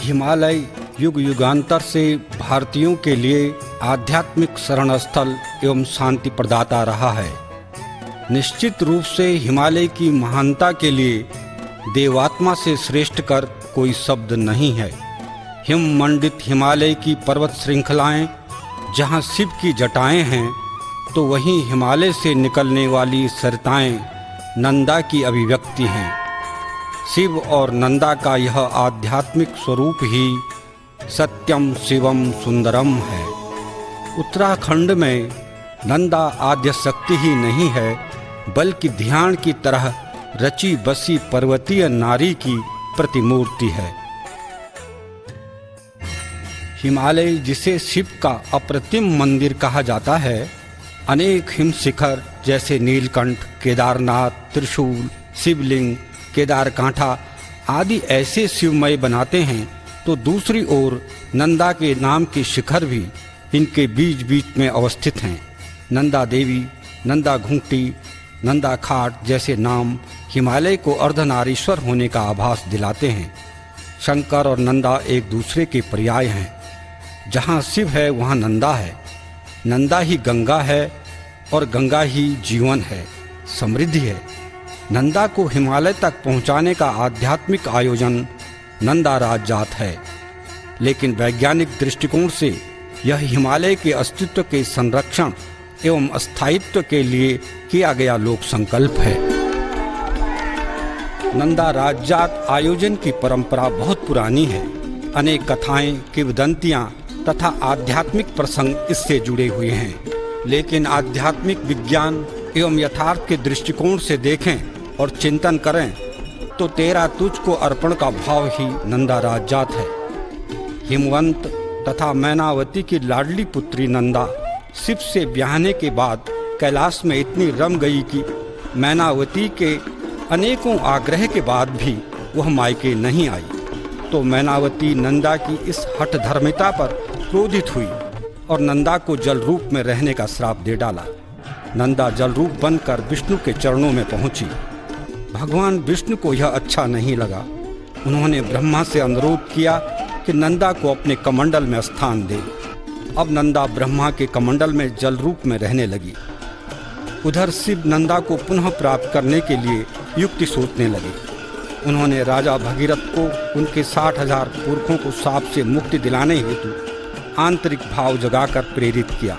हिमालय युग युगांतर से भारतीयों के लिए आध्यात्मिक शरण स्थल एवं शांति प्रदाता रहा है। निश्चित रूप से हिमालय की महानता के लिए देवात्मा से श्रेष्ठ कर कोई शब्द नहीं है। हिम मंडित हिमालय की पर्वत श्रृंखलाएं जहां शिव की जटाएं हैं, तो वहीं हिमालय से निकलने वाली सरिताएं नंदा की अभिव्यक्ति हैं। शिव और नंदा का यह आध्यात्मिक स्वरूप ही सत्यम शिवम सुंदरम है। उत्तराखंड में नंदा आद्य शक्ति ही नहीं है, बल्कि ध्यान की तरह रची बसी पर्वतीय नारी की प्रतिमूर्ति है। हिमालय जिसे शिव का अप्रतिम मंदिर कहा जाता है, अनेक हिम शिखर जैसे नीलकंठ, केदारनाथ, त्रिशूल, शिवलिंग, केदारकांठा आदि ऐसे शिवमय बनाते हैं, तो दूसरी ओर नंदा के नाम के शिखर भी इनके बीच बीच में अवस्थित हैं। नंदा देवी, नंदा घूंटी, नंदा खाट जैसे नाम हिमालय को अर्धनारीश्वर होने का आभास दिलाते हैं। शंकर और नंदा एक दूसरे के पर्याय हैं। जहाँ शिव है वहाँ नंदा है। नंदा ही गंगा है और गंगा ही जीवन है, समृद्धि है। नंदा को हिमालय तक पहुँचाने का आध्यात्मिक आयोजन नंदा राज जात है, लेकिन वैज्ञानिक दृष्टिकोण से यह हिमालय के अस्तित्व के संरक्षण एवं स्थायित्व के लिए किया गया लोक संकल्प है। नंदा राजजात आयोजन की परंपरा बहुत पुरानी है। अनेक कथाएं, किंवदंतियां तथा आध्यात्मिक प्रसंग इससे जुड़े हुए हैं। लेकिन आध्यात्मिक विज्ञान एवं यथार्थ के दृष्टिकोण से देखें और चिंतन करें तो तेरा तुझको अर्पण का भाव ही नंदा राजजात है। हिमवंत तथा मैनावती की लाडली पुत्री नंदा शिव से ब्याहने के बाद कैलाश में इतनी रम गई कि मैनावती के अनेकों आग्रह के बाद भी वह मायके नहीं आई। तो मैनावती नंदा की इस हठधर्मिता पर क्रोधित हुई और नंदा को जल रूप में रहने का श्राप दे डाला। नंदा जल रूप बनकर विष्णु के चरणों में पहुंची। भगवान विष्णु को यह अच्छा नहीं लगा। उन्होंने ब्रह्मा से अनुरोध किया कि नंदा को अपने कमंडल में स्थान दे। अब नंदा ब्रह्मा के कमंडल में जल रूप में रहने लगी। उधर शिव नंदा को पुनः प्राप्त करने के लिए युक्ति सोचने लगे। उन्होंने राजा भगीरथ को उनके 60,000 पुरखों को शाप से मुक्ति दिलाने हेतु आंतरिक भाव जगाकर प्रेरित किया,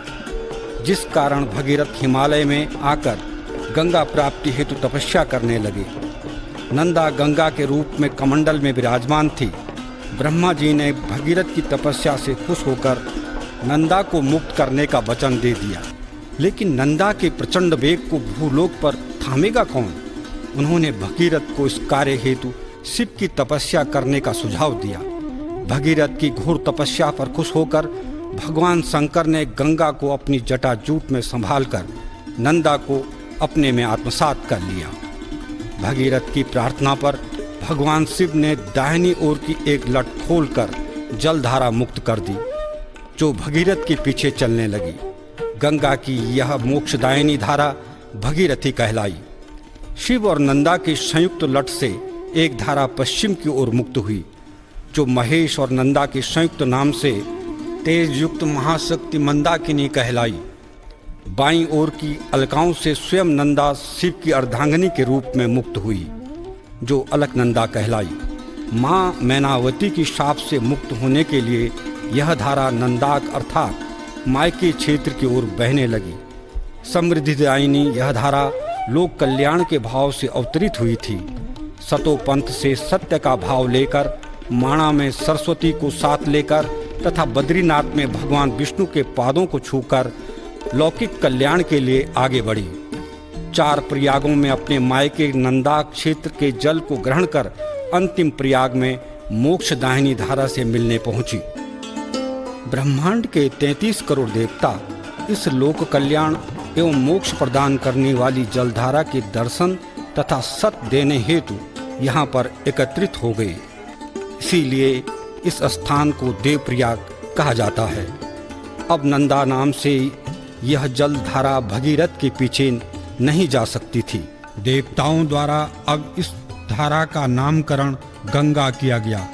जिस कारण भगीरथ हिमालय में आकर गंगा प्राप्ति हेतु तपस्या करने लगे। नंदा गंगा के रूप में कमंडल में विराजमान थी। ब्रह्मा जी ने भगीरथ की तपस्या से खुश होकर नंदा को मुक्त करने का वचन दे दिया। लेकिन नंदा के प्रचंड वेग को भूलोक पर थामेगा कौन? उन्होंने भगीरथ को इस कार्य हेतु शिव की तपस्या करने का सुझाव दिया। भगीरथ की घोर तपस्या पर खुश होकर भगवान शंकर ने गंगा को अपनी जटाजूट में संभालकर नंदा को अपने में आत्मसात कर लिया। भगीरथ की प्रार्थना पर भगवान शिव ने दाहिनी ओर की एक लट खोलकर जलधारा मुक्त कर दी, जो भगीरथ के पीछे चलने लगी। गंगा की यह मोक्षदायिनी धारा भगीरथी कहलाई। शिव और नंदा के संयुक्त लट से एक धारा पश्चिम की ओर मुक्त हुई, जो महेश और नंदा के संयुक्त नाम से तेज युक्त महाशक्ति मंदाकिनी कहलाई। बाईं ओर की अलकाओं से स्वयं नंदा शिव की अर्धांगिनी के रूप में मुक्त हुई, जो अलकनंदा कहलाई। माँ मैनावती की शाप से मुक्त होने के लिए यह धारा नंदाक अर्थात मायके क्षेत्र की ओर बहने लगी। समृद्धिदायिनी यह धारा लोक कल्याण के भाव से अवतरित हुई थी। सतोपंथ से सत्य का भाव लेकर माणा में सरस्वती को साथ लेकर तथा बद्रीनाथ में भगवान विष्णु के पादों को छूकर लौकिक कल्याण के लिए आगे बढ़ी। 4 प्रयागों में अपने मायके नंदा क्षेत्र के जल को ग्रहण कर अंतिम प्रयाग में मोक्षदायिनी धारा से मिलने पहुंची। ब्रह्मांड के 33 करोड़ देवता इस लोक कल्याण एवं मोक्ष प्रदान करने वाली जलधारा के दर्शन तथा सत देने हेतु यहाँ पर एकत्रित हो गए। इसीलिए इस स्थान को देवप्रयाग कहा जाता है। अब नंदा नाम से यह जलधारा भगीरथ के पीछे नहीं जा सकती थी। देवताओं द्वारा अब इस धारा का नामकरण गंगा किया गया।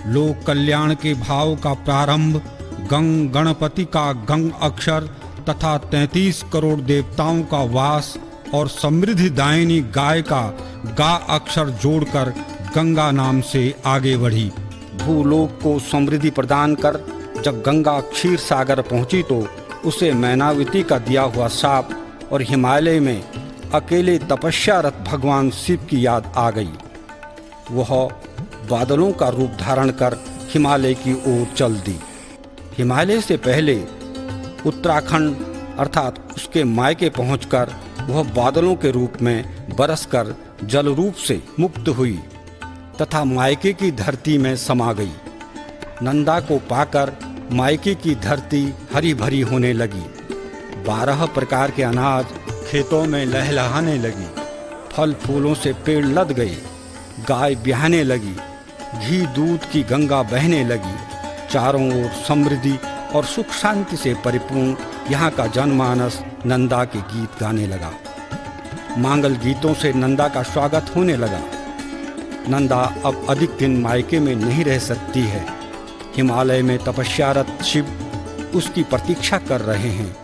लोक कल्याण के भाव का प्रारंभ गंग गणपति का गंग अक्षर तथा 33 करोड़ देवताओं का वास और समृद्धि दायिनी गाय का गा अक्षर जोड़कर गंगा नाम से आगे बढ़ी। भूलोक को समृद्धि प्रदान कर जब गंगा क्षीर सागर पहुंची तो उसे मैनावती का दिया हुआ शाप और हिमालय में अकेले तपस्यारत भगवान शिव की याद आ गई। वह बादलों का रूप धारण कर हिमालय की ओर चल दी। हिमालय से पहले उत्तराखंड अर्थात उसके मायके पहुंचकर वह बादलों के रूप में बरसकर जल रूप से मुक्त हुई तथा मायके की धरती में समा गई। नंदा को पाकर मायके की धरती हरी भरी होने लगी। 12 प्रकार के अनाज खेतों में लहलहाने लगी। फल फूलों से पेड़ लद गए। गाय ब्याहने लगी। घी दूध की गंगा बहने लगी। चारों ओर समृद्धि और सुख शांति से परिपूर्ण यहाँ का जनमानस नंदा के गीत गाने लगा। मांगल गीतों से नंदा का स्वागत होने लगा। नंदा अब अधिक दिन मायके में नहीं रह सकती है। हिमालय में तपस्यारत शिव उसकी प्रतीक्षा कर रहे हैं।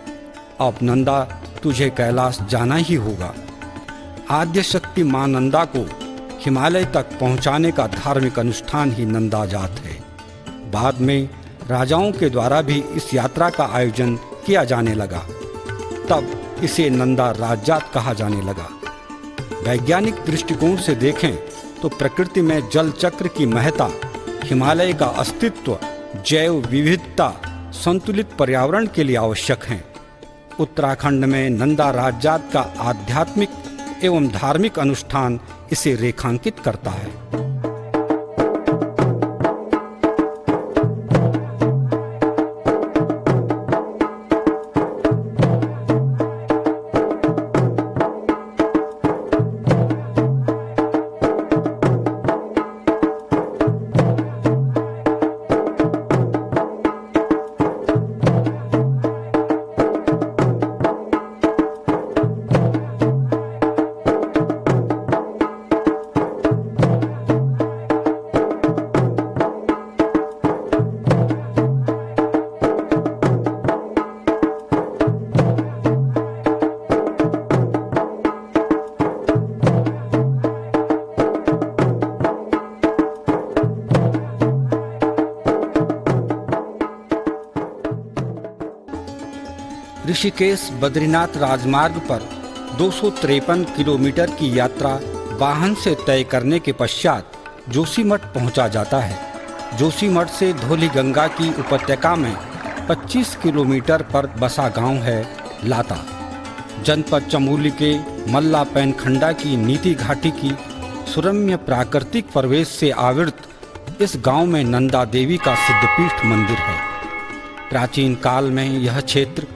अब नंदा तुझे कैलाश जाना ही होगा। आद्य शक्ति मां नंदा को हिमालय तक पहुंचाने का धार्मिक अनुष्ठान ही नंदा जात है। बाद में राजाओं के द्वारा भी इस यात्रा का आयोजन किया जाने लगा। तब इसे नंदा राजजात कहा जाने लगा। वैज्ञानिक दृष्टिकोण से देखें तो प्रकृति में जल चक्र की महत्ता, हिमालय का अस्तित्व, जैव विविधता, संतुलित पर्यावरण के लिए आवश्यक हैं। उत्तराखंड में नंदा राजजात का आध्यात्मिक एवं धार्मिक अनुष्ठान इसे रेखांकित करता है। ऋषिकेश बद्रीनाथ राजमार्ग पर 253 किलोमीटर की यात्रा वाहन से तय करने के पश्चात जोशीमठ पहुंचा जाता है। जोशीमठ से धौली गंगा की उपत्यका में 25 किलोमीटर पर बसा गांव है लाता। जनपद चमोली के मल्ला पैनखंडा की नीति घाटी की सुरम्य प्राकृतिक परिवेश से आवृत इस गांव में नंदा देवी का सिद्धपीठ मंदिर है। प्राचीन काल में यह क्षेत्र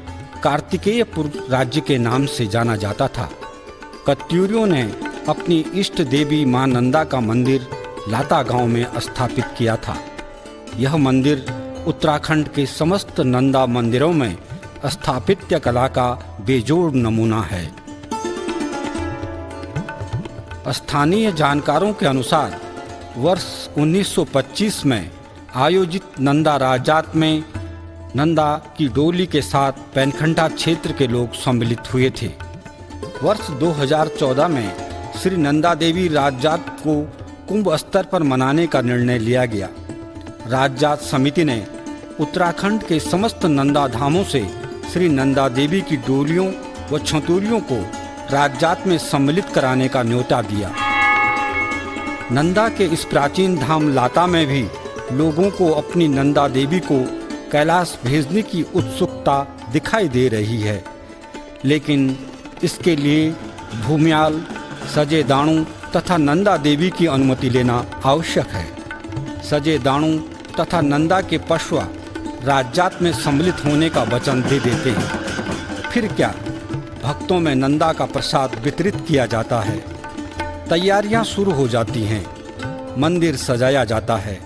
कार्तिकेयपुर राज्य के नाम से जाना जाता था। कत्यूरियों ने अपनी इष्ट देवी मां नंदा का मंदिर लाता गांव में स्थापित किया था। यह मंदिर उत्तराखंड के समस्त नंदा मंदिरों में स्थापत्य कला का बेजोड़ नमूना है। स्थानीय जानकारों के अनुसार वर्ष 1925 में आयोजित नंदा राजजात में नंदा की डोली के साथ पैनखंडा क्षेत्र के लोग सम्मिलित हुए थे। वर्ष 2014 में श्री नंदा देवी राजजात को कुंभ स्तर पर मनाने का निर्णय लिया गया। राजजात समिति ने उत्तराखंड के समस्त नंदा धामों से श्री नंदा देवी की डोलियों व छतूरियों को राजजात में सम्मिलित कराने का न्योता दिया। नंदा के इस प्राचीन धाम लाता में भी लोगों को अपनी नंदा देवी को कैलाश भेजने की उत्सुकता दिखाई दे रही है, लेकिन इसके लिए भूमियाल, सजे दाणु तथा नंदा देवी की अनुमति लेना आवश्यक है। सजे दाणु तथा नंदा के पशवा राजजात में सम्मिलित होने का वचन दे देते हैं। फिर क्या, भक्तों में नंदा का प्रसाद वितरित किया जाता है। तैयारियां शुरू हो जाती हैं। मंदिर सजाया जाता है।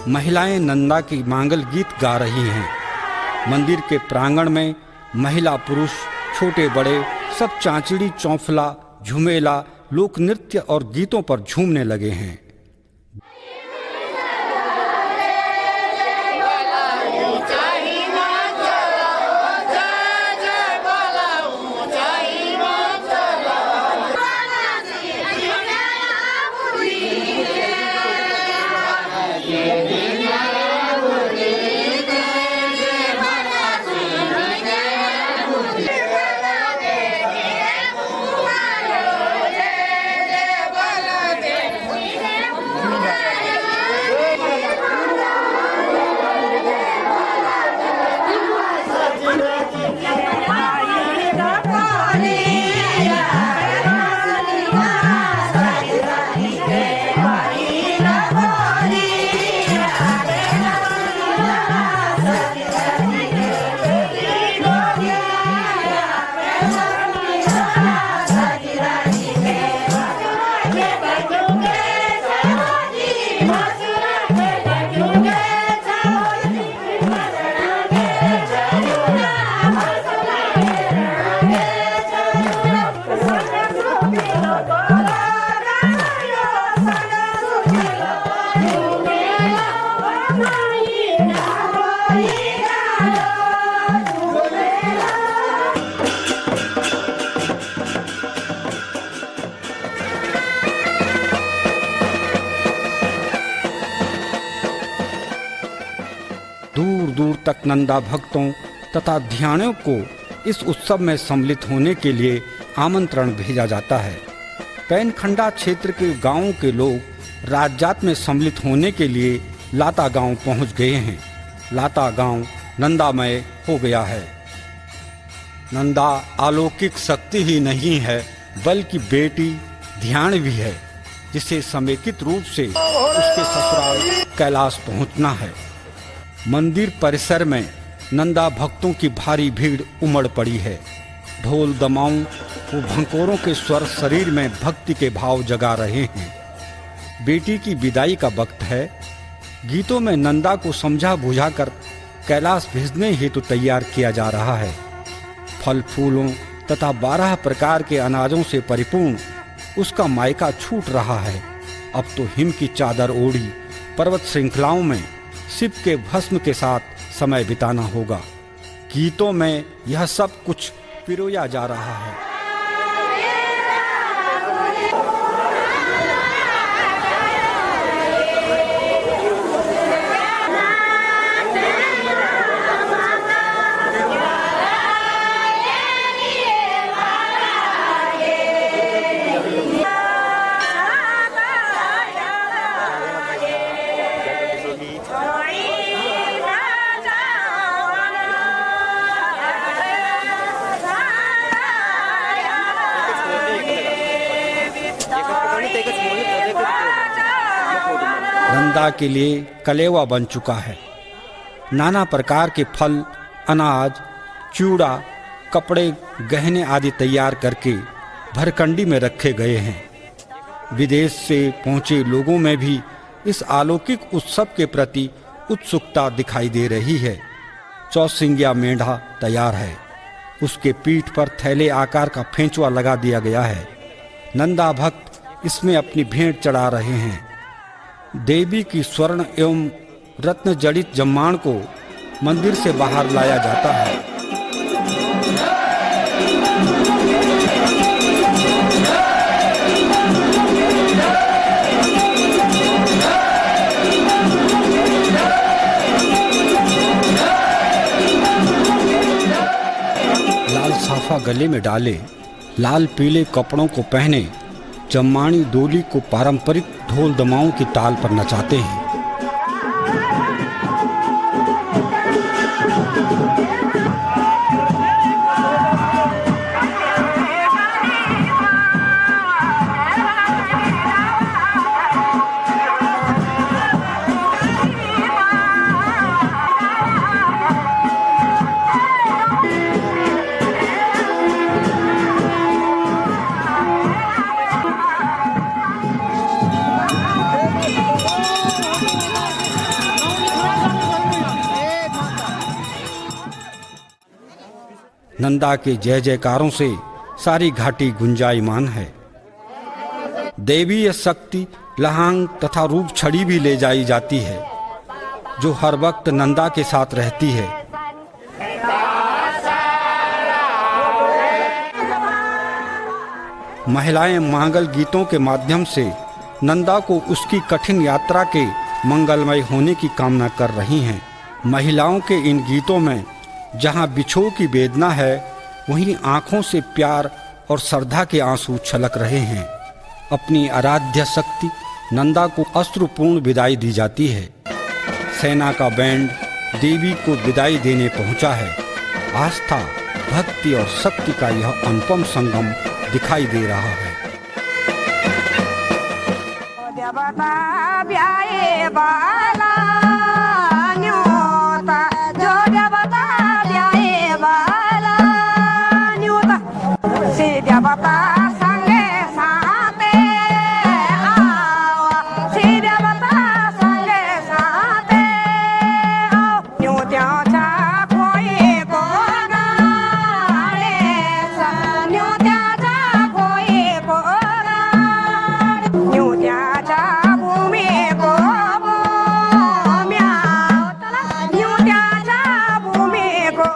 महिलाएं नंदा की मांगल गीत गा रही हैं। मंदिर के प्रांगण में महिला पुरुष छोटे बड़े सब चांचड़ी, चौफला, झुमेला, लोक नृत्य और गीतों पर झूमने लगे हैं। दूर दूर तक नंदा भक्तों तथा ध्यानियों को इस उत्सव में सम्मिलित होने के लिए आमंत्रण भेजा जाता है। पैनखंडा क्षेत्र के गांवों के लोग राजजात में सम्मिलित होने के लिए लाता गांव पहुंच गए हैं। लाता गांव नंदामय हो गया है। नंदा अलौकिक शक्ति ही नहीं है बल्कि बेटी ध्यान भी है, जिसे समेकित रूप से उसके ससुराल कैलाश पहुंचना है। मंदिर परिसर में नंदा भक्तों की भारी भीड़ उमड़ पड़ी है। ढोल दमाऊं व भंकोरों के स्वर शरीर में भक्ति के भाव जगा रहे हैं। बेटी की विदाई का वक्त है। गीतों में नंदा को समझा बुझाकर कैलाश भेजने हेतु तैयार किया जा रहा है। फल फूलों तथा 12 प्रकार के अनाजों से परिपूर्ण उसका मायका छूट रहा है। अब तो हिम की चादर ओढ़ी पर्वत श्रृंखलाओं में शिव के भस्म के साथ समय बिताना होगा। गीतों में यह सब कुछ पिरोया जा रहा है। नंदा के लिए कलेवा बन चुका है। नाना प्रकार के फल, अनाज, चूड़ा, कपड़े, गहने आदि तैयार करके भरकंडी में रखे गए हैं। विदेश से पहुंचे लोगों में भी इस अलौकिक उत्सव के प्रति उत्सुकता दिखाई दे रही है। चौसिंगिया मेंढा तैयार है। उसके पीठ पर थैले आकार का फेंचुआ लगा दिया गया है। नंदा भक्त इसमें अपनी भेंट चढ़ा रहे हैं। देवी की स्वर्ण एवं रत्न जड़ित जम्माण को मंदिर से बाहर लाया जाता है। लाल साफा गले में डाले, लाल पीले कपड़ों को पहने जम्माणी डोली को पारंपरिक ढोल दमाओं की ताल पर नचाते हैं। नंदा के जय जयकारों से सारी घाटी गुंजायमान है। देवीय शक्ति लहांग तथा रूप छड़ी भी ले जाई जाती है, जो हर वक्त नंदा के साथ रहती है। महिलाएं मांगल गीतों के माध्यम से नंदा को उसकी कठिन यात्रा के मंगलमय होने की कामना कर रही हैं। महिलाओं के इन गीतों में जहां बिछोह की वेदना है, वहीं आंखों से प्यार और श्रद्धा के आंसू छलक रहे हैं। अपनी आराध्य शक्ति नंदा को अश्रुपूर्ण विदाई दी जाती है। सेना का बैंड देवी को विदाई देने पहुंचा है। आस्था, भक्ति और शक्ति का यह अनुपम संगम दिखाई दे रहा है।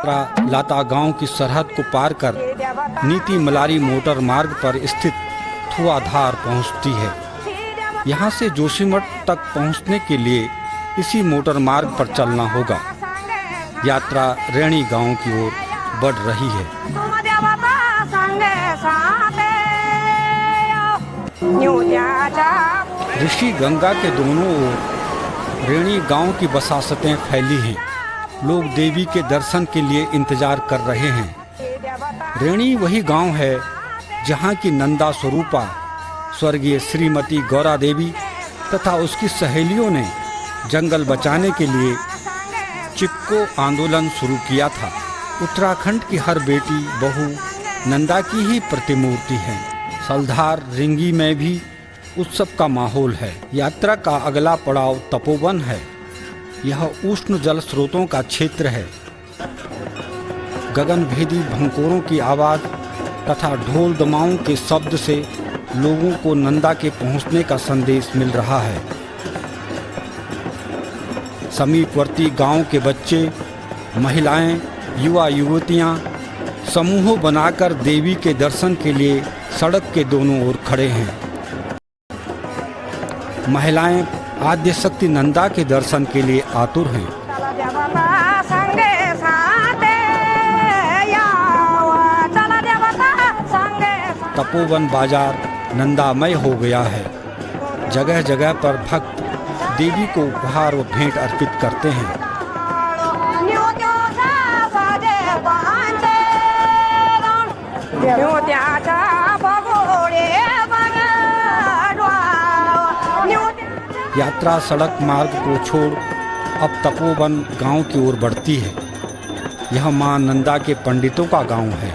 यात्रा लाता गांव की सरहद को पार कर नीति मलारी मोटर मार्ग पर स्थित थुआधार पहुंचती है। यहां से जोशीमठ तक पहुंचने के लिए इसी मोटर मार्ग पर चलना होगा। यात्रा रेणी गांव की ओर बढ़ रही है। ऋषि गंगा के दोनों ओर रेणी गांव की बसासतें फैली हैं। लोग देवी के दर्शन के लिए इंतजार कर रहे हैं। रेणी वही गांव है जहां की नंदा स्वरूपा स्वर्गीय श्रीमती गौरा देवी तथा उसकी सहेलियों ने जंगल बचाने के लिए चिपको आंदोलन शुरू किया था। उत्तराखंड की हर बेटी बहू नंदा की ही प्रतिमूर्ति है। सलधार रिंगी में भी उत्सव का माहौल है। यात्रा का अगला पड़ाव तपोवन है। यह उष्ण जल स्रोतों का क्षेत्र है। गगनभेदी भंकोरों की आवाज तथा ढोल दमाओं के शब्द से लोगों को नंदा के पहुंचने का संदेश मिल रहा है। समीपवर्ती गांव के बच्चे, महिलाएं, युवा युवतियां समूहों बनाकर देवी के दर्शन के लिए सड़क के दोनों ओर खड़े हैं। महिलाएं आद्य शक्ति नंदा के दर्शन के लिए आतुर हैं। तपोवन बाजार नंदामय हो गया है। जगह जगह पर भक्त देवी को उपहार व भेंट अर्पित करते हैं। यात्रा सड़क मार्ग को छोड़ अब तपोवन गांव की ओर बढ़ती है। यह मां नंदा के पंडितों का गांव है।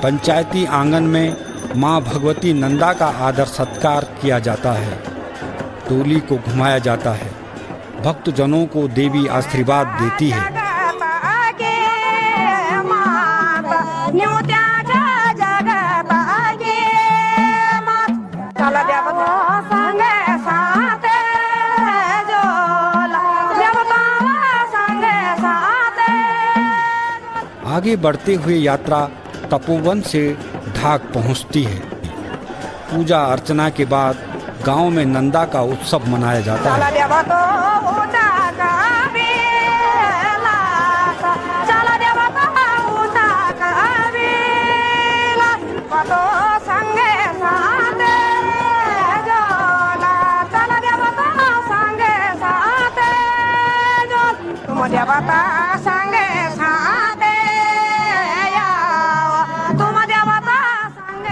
पंचायती आंगन में मां भगवती नंदा का आदर सत्कार किया जाता है। टोली को घुमाया जाता है। भक्तजनों को देवी आशीर्वाद देती है। आगे बढ़ते हुए यात्रा तपोवन से ढाक पहुंचती है। पूजा अर्चना के बाद गांव में नंदा का उत्सव मनाया जाता है।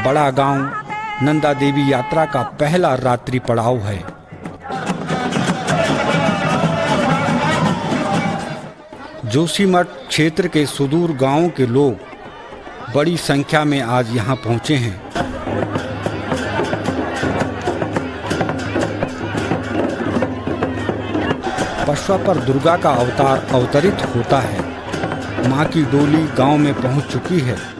बड़ा गांव नंदा देवी यात्रा का पहला रात्रि पड़ाव है। जोशीमठ क्षेत्र के सुदूर गांवों के लोग बड़ी संख्या में आज यहां पहुंचे हैं। पशवा पर दुर्गा का अवतार अवतरित होता है। मां की डोली गांव में पहुंच चुकी है।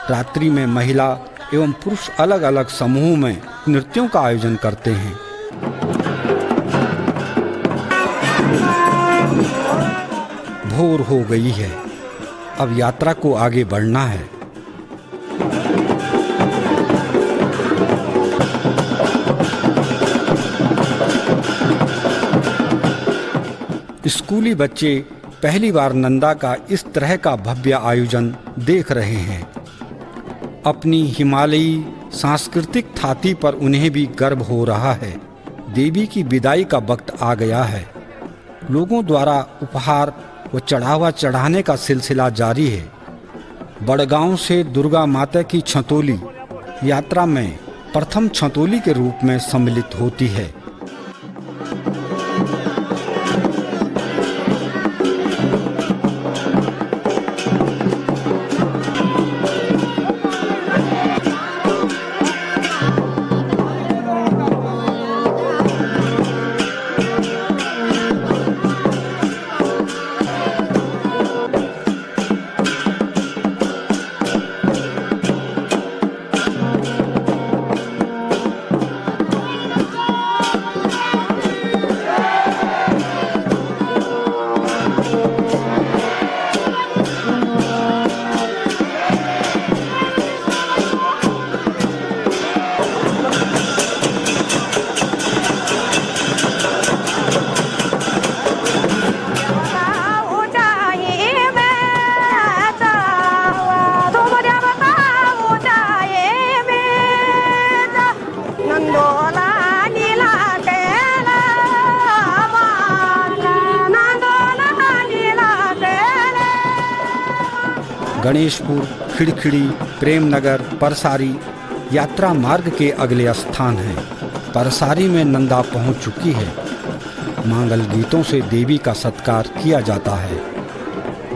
रात्रि में महिला एवं पुरुष अलग अलग समूह में नृत्यों का आयोजन करते हैं। भोर हो गई है। अब यात्रा को आगे बढ़ना है। स्कूली बच्चे पहली बार नंदा का इस तरह का भव्य आयोजन देख रहे हैं। अपनी हिमालयी सांस्कृतिक थाती पर उन्हें भी गर्व हो रहा है। देवी की विदाई का वक्त आ गया है। लोगों द्वारा उपहार व चढ़ावा चढ़ाने का सिलसिला जारी है। बड़गांव से दुर्गा माता की छतोली यात्रा में प्रथम छतोली के रूप में सम्मिलित होती है। गणेशपुर, खिड़खिड़ी, प्रेमनगर, परसारी यात्रा मार्ग के अगले स्थान हैं। परसारी में नंदा पहुंच चुकी है। मंगल गीतों से देवी का सत्कार किया जाता है,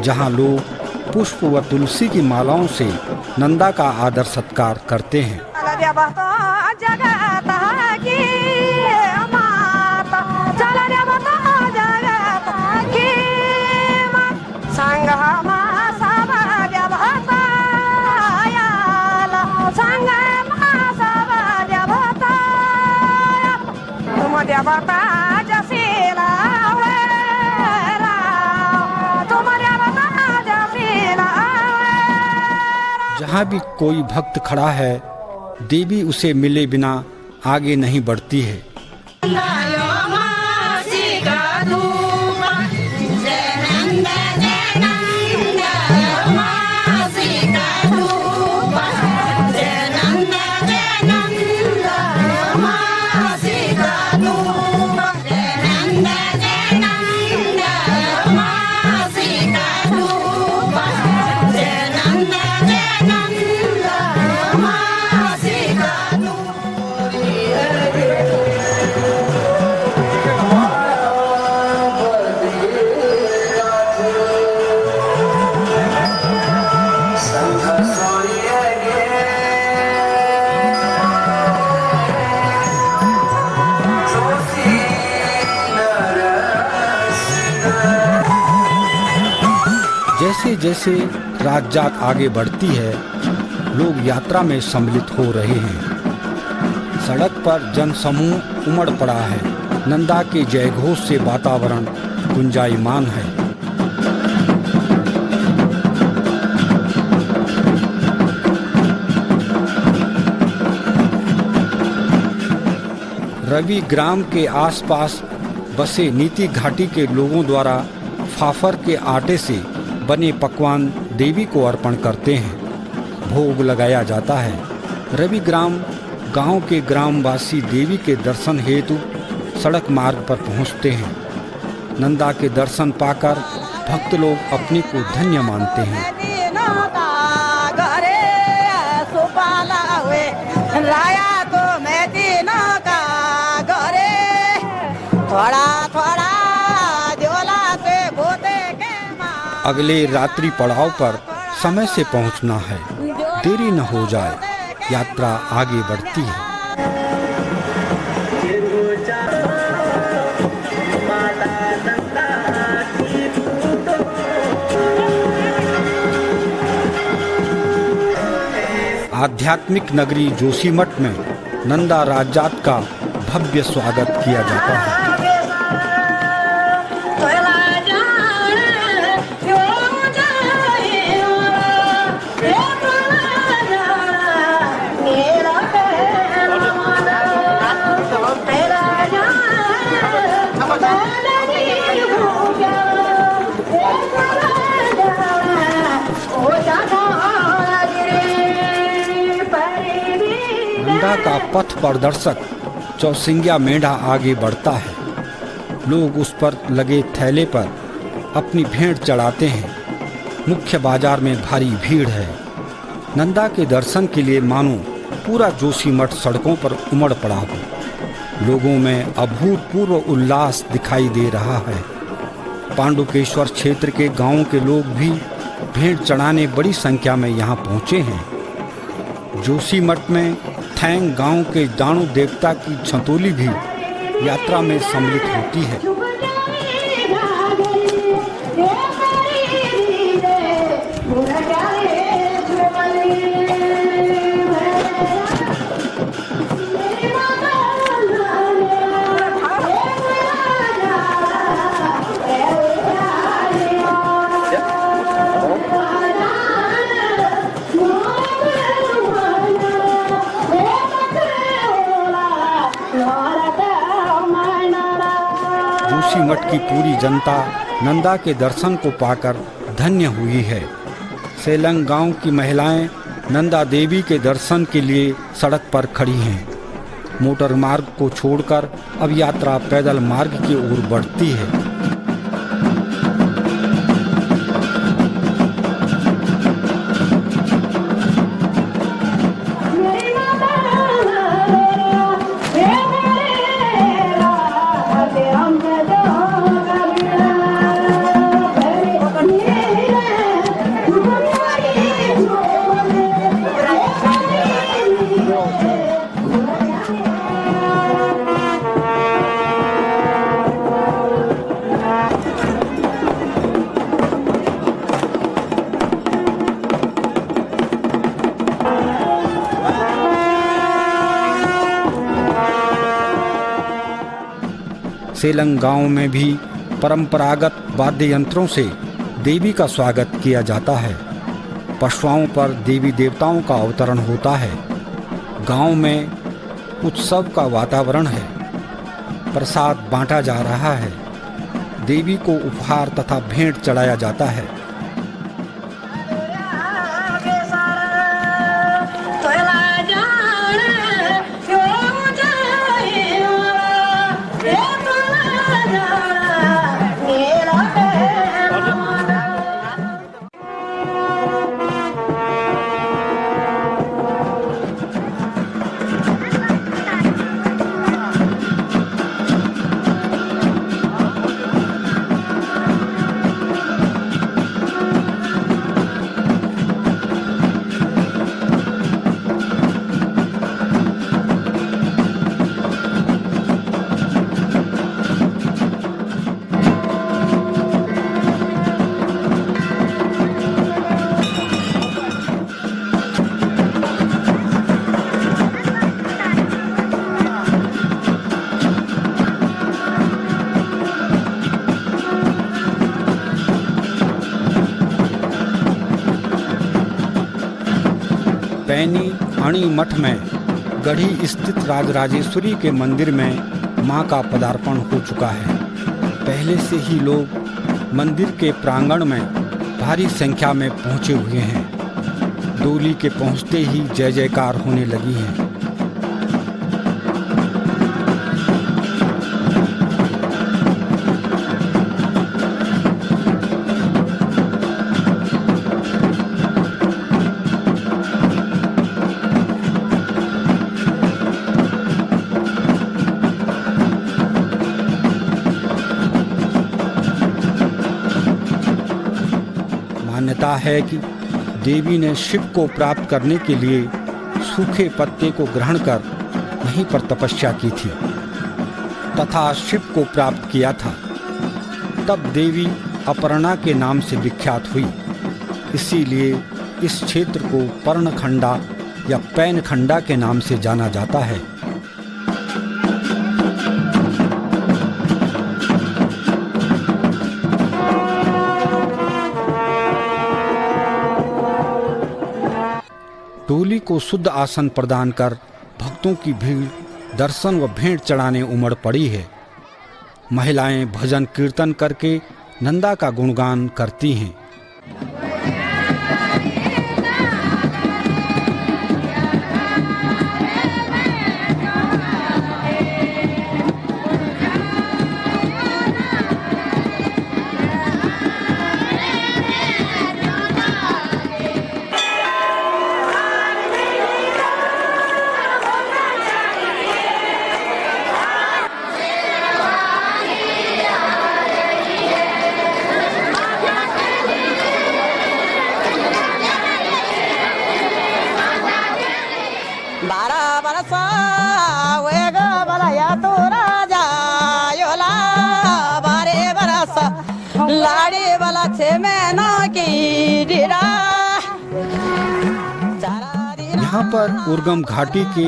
जहां लोग पुष्प व तुलसी की मालाओं से नंदा का आदर सत्कार करते हैं। जहाँ भी कोई भक्त खड़ा है, देवी उसे मिले बिना आगे नहीं बढ़ती है। जैसे जैसे रात जात आगे बढ़ती है, लोग यात्रा में सम्मिलित हो रहे हैं। सड़क पर जनसमूह उमड़ पड़ा है। नंदा के जयघोष से वातावरण गुंजायमान है। रवि ग्राम के आसपास बसे नीति घाटी के लोगों द्वारा फाफर के आटे से बने पकवान देवी को अर्पण करते हैं। भोग लगाया जाता है। रवि ग्राम गांव के ग्रामवासी देवी के दर्शन हेतु सड़क मार्ग पर पहुंचते हैं। नंदा के दर्शन पाकर भक्त लोग अपने को धन्य मानते हैं। अगले रात्रि पड़ाव पर समय से पहुंचना है, देरी न हो जाए। यात्रा आगे बढ़ती है। आध्यात्मिक नगरी जोशीमठ में नंदा राजात का भव्य स्वागत किया जाता है। नंदा का पथ प्रदर्शक चौसिंग्या मेढ़ा आगे बढ़ता है। लोग उस पर लगे थैले पर अपनी भेंट चढ़ाते हैं। मुख्य बाजार में भारी भीड़ है। नंदा के दर्शन के लिए मानो पूरा जोशीमठ सड़कों पर उमड़ पड़ा हो। लोगों में अभूतपूर्व उल्लास दिखाई दे रहा है। पांडुकेश्वर क्षेत्र के गांवों के लोग भी भेंट चढ़ाने बड़ी संख्या में यहाँ पहुँचे हैं। जोशीमठ में थैंग गांव के दाणु देवता की छतौली भी यात्रा में सम्मिलित होती है। जोशीमठ की पूरी जनता नंदा के दर्शन को पाकर धन्य हुई है। सेलंग गांव की महिलाएं नंदा देवी के दर्शन के लिए सड़क पर खड़ी हैं। मोटर मार्ग को छोड़कर अब यात्रा पैदल मार्ग की ओर बढ़ती है। सेलंग गांव में भी परंपरागत वाद्य यंत्रों से देवी का स्वागत किया जाता है। पशुओं पर देवी देवताओं का अवतरण होता है। गांव में उत्सव का वातावरण है। प्रसाद बांटा जा रहा है। देवी को उपहार तथा भेंट चढ़ाया जाता है। पैनी अणी मठ में गढ़ी स्थित राजराजेश्वरी के मंदिर में मां का पदार्पण हो चुका है। पहले से ही लोग मंदिर के प्रांगण में भारी संख्या में पहुंचे हुए हैं। डोली के पहुंचते ही जय जयकार होने लगी है। मान्यता है कि देवी ने शिव को प्राप्त करने के लिए सूखे पत्ते को ग्रहण कर यहीं पर तपस्या की थी तथा शिव को प्राप्त किया था। तब देवी अपर्णा के नाम से विख्यात हुई। इसीलिए इस क्षेत्र को पर्णखंडा या पैनखंडा के नाम से जाना जाता है। डोली को शुद्ध आसन प्रदान कर भक्तों की भीड़ दर्शन व भेंट चढ़ाने उमड़ पड़ी है। महिलाएं भजन कीर्तन करके नंदा का गुणगान करती हैं। लाड़ी वाला छे महीना की डीरा। यहाँ पर उर्गम घाटी के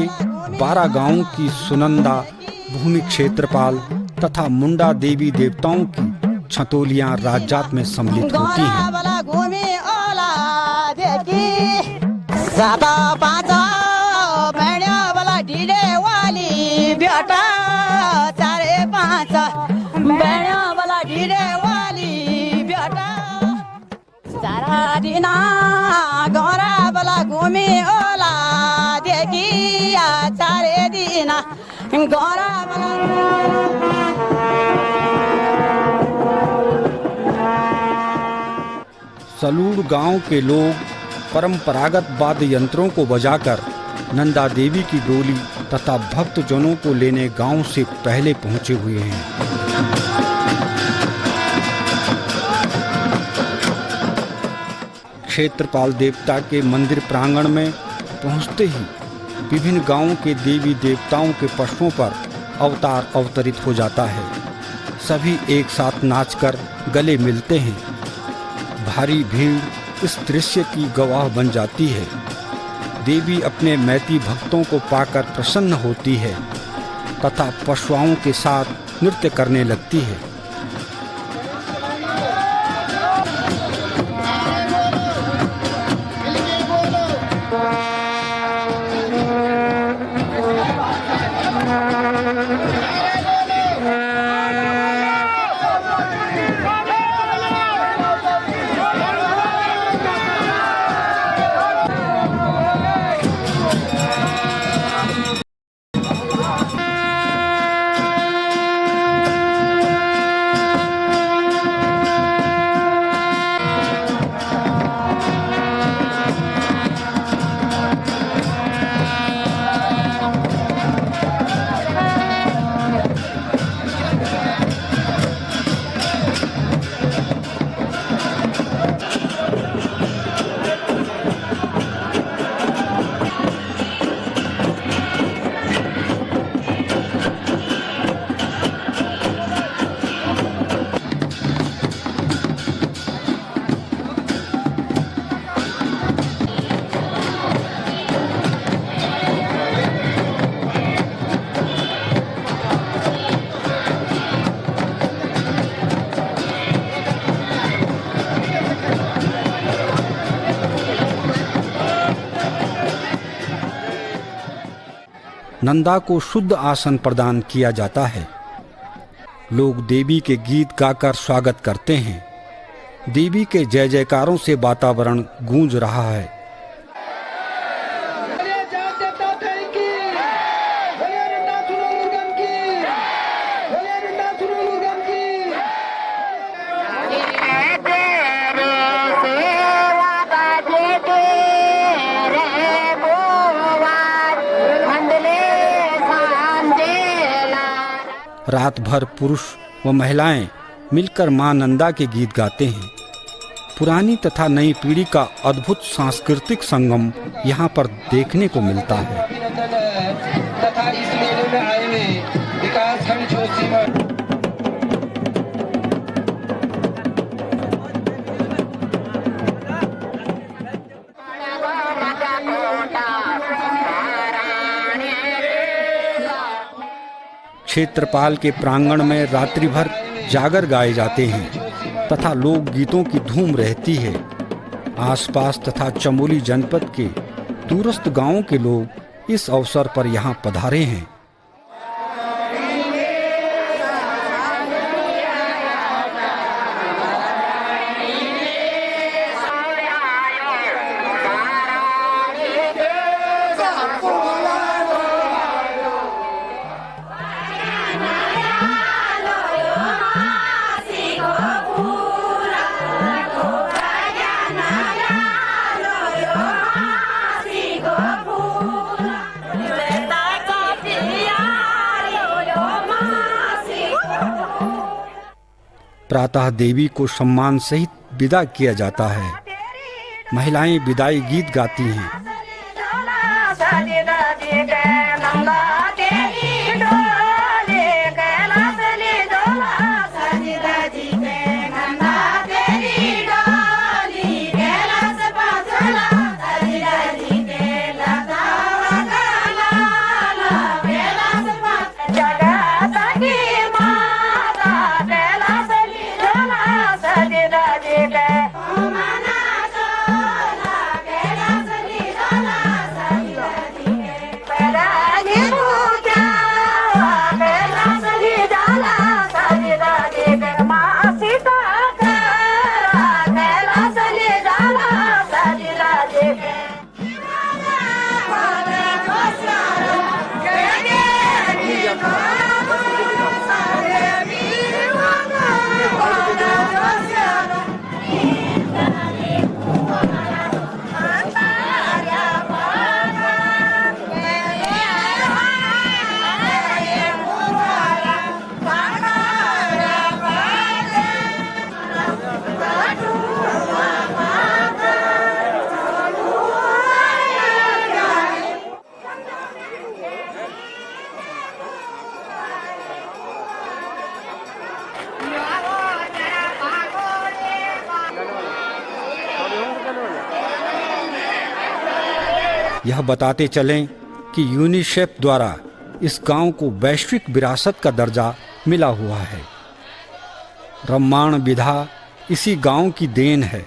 12 गांवों की सुनंदा, भूमि क्षेत्रपाल तथा मुंडा देवी देवताओं की छतोलियां राजजात में सम्मिलित होती हैं। बेटा 4-5 बहनों वाला ढीरे वाली बेटा सारा दिना गौरा वाला घूमी ओला देखी 4 दिना गौरा सलूड़ गांव के लोग परंपरागत वाद्य यंत्रों को बजाकर नंदा देवी की डोली तथा भक्तजनों को लेने गांव से पहले पहुंचे हुए हैं। क्षेत्रपाल देवता के मंदिर प्रांगण में पहुंचते ही विभिन्न गांवों के देवी देवताओं के पशुओं पर अवतार अवतरित हो जाता है। सभी एक साथ नाचकर गले मिलते हैं। भारी भीड़ इस दृश्य की गवाह बन जाती है। देवी अपने मैती भक्तों को पाकर प्रसन्न होती है तथा पशुओं के साथ नृत्य करने लगती है। नंदा को शुद्ध आसन प्रदान किया जाता है। लोग देवी के गीत गाकर स्वागत करते हैं। देवी के जय जयकारों से वातावरण गूंज रहा है। रात भर पुरुष व महिलाएं मिलकर मां नंदा के गीत गाते हैं। पुरानी तथा नई पीढ़ी का अद्भुत सांस्कृतिक संगम यहाँ पर देखने को मिलता है। तथा इस मेले में आए हुए विकासखंड जोशीमठ क्षेत्रपाल के प्रांगण में रात्रि भर जागर गाए जाते हैं तथा लोक गीतों की धूम रहती है। आसपास तथा चमोली जनपद के दूरस्थ गांवों के लोग इस अवसर पर यहां पधारे हैं। प्रातः देवी को सम्मान सहित विदा किया जाता है। महिलाएं विदाई गीत गाती हैं। यह बताते चलें कि यूनिसेफ द्वारा इस गांव को वैश्विक विरासत का दर्जा मिला हुआ है। ब्रह्मांड विधा इसी गांव की देन है।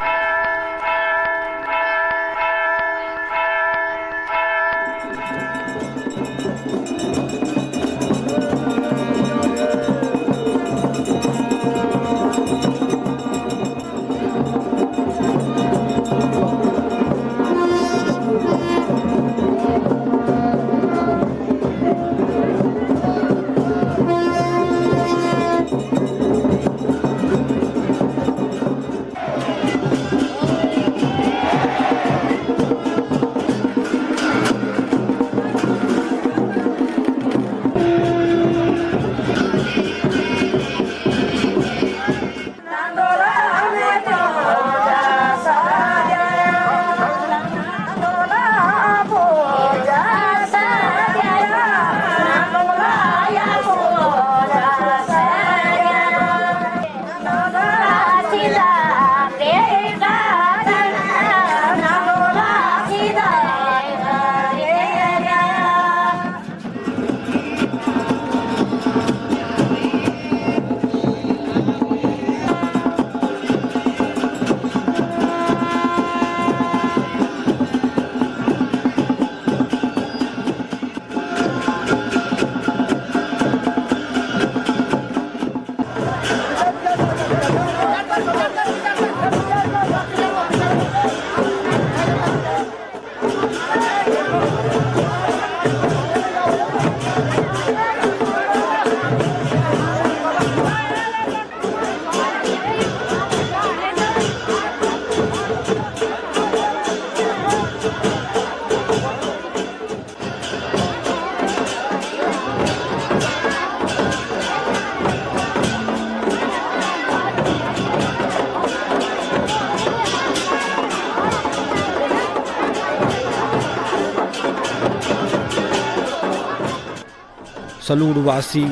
सलूड़वासी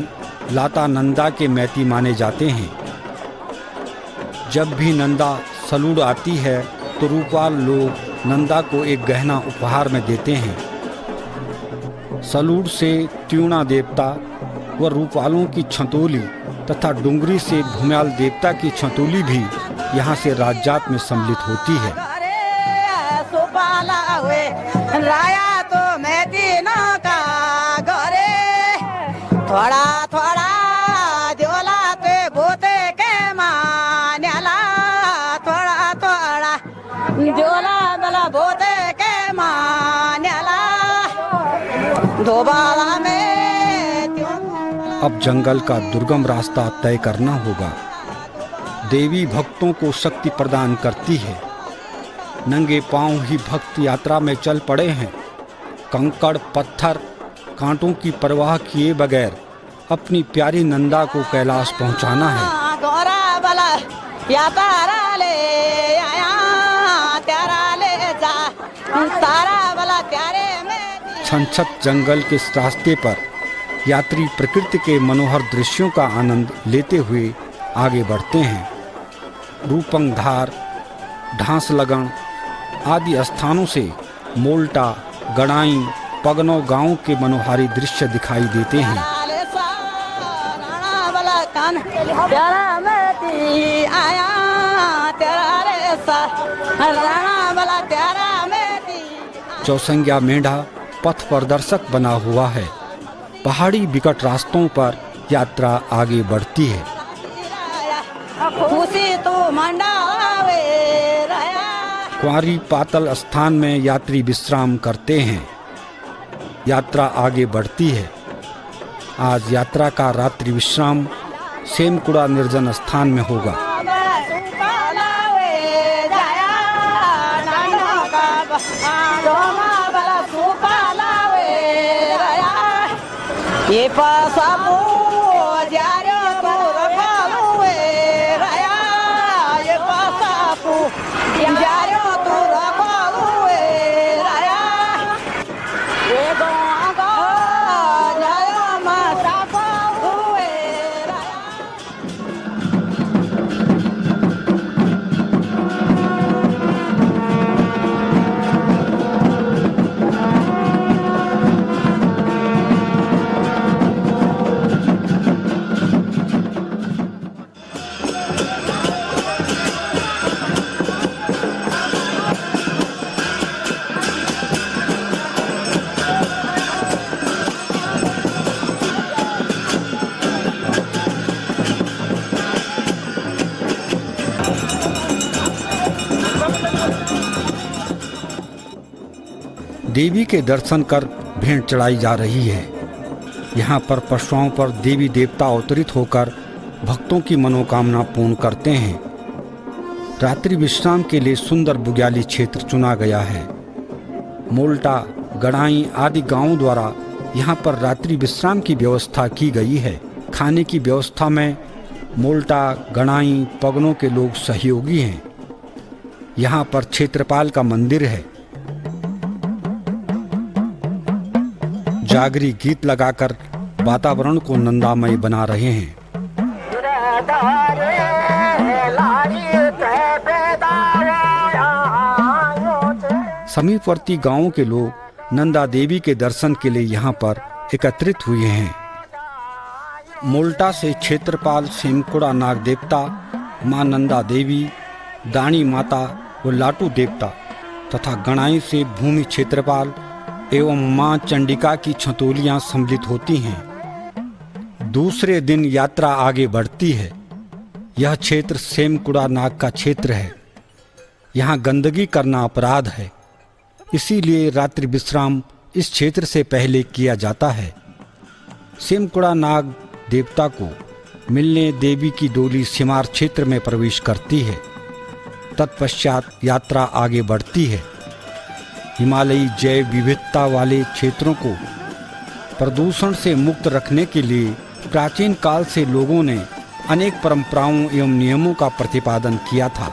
लाता नंदा के मैती माने जाते हैं। जब भी नंदा सलूड़ आती है तो रूपवाल लोग नंदा को एक गहना उपहार में देते हैं। सलूड़ से त्यूणा देवता व रूपवालों की छतौली तथा डुंगरी से भूम्याल देवता की छतौली भी यहाँ से राजजात में सम्मिलित होती है। थोड़ा थोड़ा जोला ते बोते के मान्याला, थोड़ा थोड़ा जोला बला बोते के मान्याला, दोबारा में। अब जंगल का दुर्गम रास्ता तय करना होगा। देवी भक्तों को शक्ति प्रदान करती है। नंगे पांव ही भक्त यात्रा में चल पड़े हैं। कंकड़ पत्थर कांटों की परवाह किए बगैर अपनी प्यारी नंदा को कैलाश पहुंचाना है। गोरा बला या तारा ले आया, तेरा ले जा, तारा बला प्यारे में। छनछत जंगल के इस रास्ते पर यात्री प्रकृति के मनोहर दृश्यों का आनंद लेते हुए आगे बढ़ते हैं। रूपंगधार, ढांसलगण आदि स्थानों से मोल्टा, गड़ाई, पगनौ गांव के मनोहारी दृश्य दिखाई देते हैं। प्यारा मेती आया, तेरा रे सा, राणा वाला प्यारा मेती। चौसंग्या मेंढा पथ प्रदर्शक बना हुआ है। पहाड़ी विकट रास्तों पर यात्रा आगे बढ़ती है। खुशी तो मंडावे रया। कुंवारी पातल स्थान में यात्री विश्राम करते हैं। यात्रा आगे बढ़ती है। आज यात्रा का रात्रि विश्राम सेमकुड़ा निर्जन स्थान में होगा। ये पासापू जारो तो रखालू रया, ये पासापू जारो तो रखालू रया, ये गोंगा जारो मासापू रया। देवी के दर्शन कर भेंट चढ़ाई जा रही है। यहाँ पर पशुओं पर देवी देवता अवतरित होकर भक्तों की मनोकामना पूर्ण करते हैं। रात्रि विश्राम के लिए सुंदर बुग्याली क्षेत्र चुना गया है। मोल्टा, गड़ाई आदि गांवों द्वारा यहाँ पर रात्रि विश्राम की व्यवस्था की गई है। खाने की व्यवस्था में मोल्टा, गड़ाई, पगनों के लोग सहयोगी हैं। यहाँ पर क्षेत्रपाल का मंदिर है। जागरी गीत लगाकर वातावरण को नंदामय बना रहे हैं। समीपवर्ती गांवों के लोग नंदा देवी के दर्शन के लिए यहाँ पर एकत्रित हुए हैं। मोल्टा से क्षेत्रपाल सेमकुड़ा नाग देवता, मां नंदा देवी, दानी माता व लाटू देवता तथा गणाई से भूमि क्षेत्रपाल एवं मां चंडिका की छतोलियां सम्मिलित होती हैं। दूसरे दिन यात्रा आगे बढ़ती है। यह क्षेत्र सेमकुड़ा नाग का क्षेत्र है। यहाँ गंदगी करना अपराध है, इसीलिए रात्रि विश्राम इस क्षेत्र से पहले किया जाता है। सेमकुड़ा नाग देवता को मिलने देवी की डोली सिमार क्षेत्र में प्रवेश करती है। तत्पश्चात यात्रा आगे बढ़ती है। हिमालयी जैव विविधता वाले क्षेत्रों को प्रदूषण से मुक्त रखने के लिए प्राचीन काल से लोगों ने अनेक परंपराओं एवं नियमों का प्रतिपादन किया था,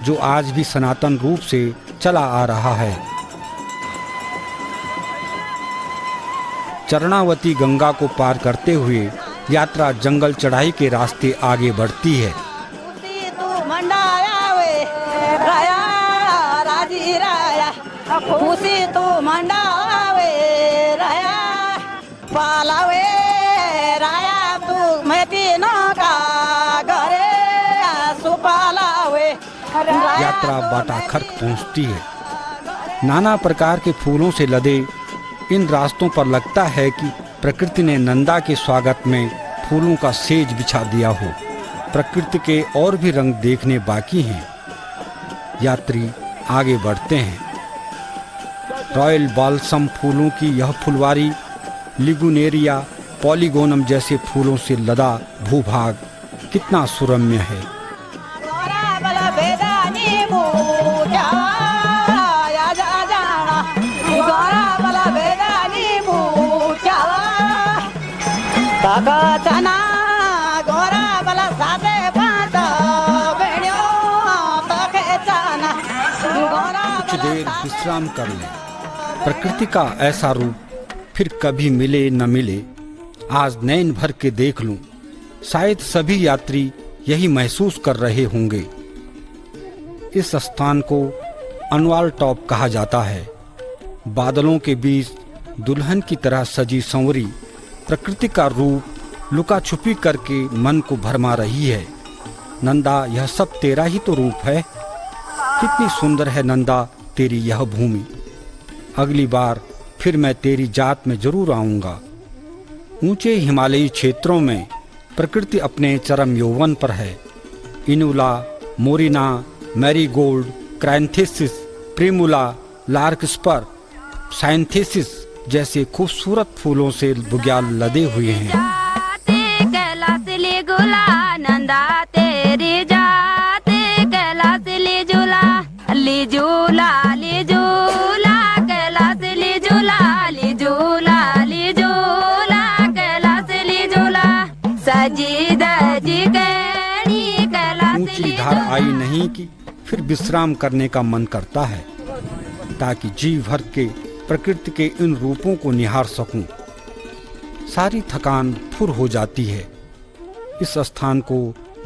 जो आज भी सनातन रूप से चला आ रहा है। चरणावती गंगा को पार करते हुए यात्रा जंगल चढ़ाई के रास्ते आगे बढ़ती है। खुशी तू मंडावे राया, पालावे राया तू मैं तीनों का घरे सुपालावे। यात्रा बाटा खर्क पहुंचती है। नाना प्रकार के फूलों से लदे इन रास्तों पर लगता है कि प्रकृति ने नंदा के स्वागत में फूलों का सेज बिछा दिया हो। प्रकृति के और भी रंग देखने बाकी हैं। यात्री आगे बढ़ते हैं। रॉयल बाल्सम फूलों की यह फुलवारी लिगुनेरिया पॉलीगोनम जैसे फूलों से लदा भूभाग कितना सुरम्य है। कुछ देर विश्राम कर लें। प्रकृति का ऐसा रूप फिर कभी मिले न मिले, आज नैन भर के देख लूं। शायद सभी यात्री यही महसूस कर रहे होंगे। इस स्थान को अनवाल टॉप कहा जाता है। बादलों के बीच दुल्हन की तरह सजी संवरी प्रकृति का रूप लुका छुपी करके मन को भरमा रही है। नंदा, यह सब तेरा ही तो रूप है। कितनी सुंदर है नंदा तेरी यह भूमि। अगली बार फिर मैं तेरी जात में जरूर आऊंगा। ऊंचे हिमालयी क्षेत्रों में प्रकृति अपने चरम यौवन पर है। इनुला, मोरिना, मैरीगोल्ड, क्राइंथेसिस, प्रिमुला, लार्कस्पर, साइंथेसिस जैसे खूबसूरत फूलों से बुग्याल लदे हुए हैं। ऊंची धार आई नहीं कि फिर विश्राम करने का मन करता है, ताकि जी भर के प्रकृति के इन रूपों को निहार सकूं। सारी थकान फुर हो जाती है। इस स्थान को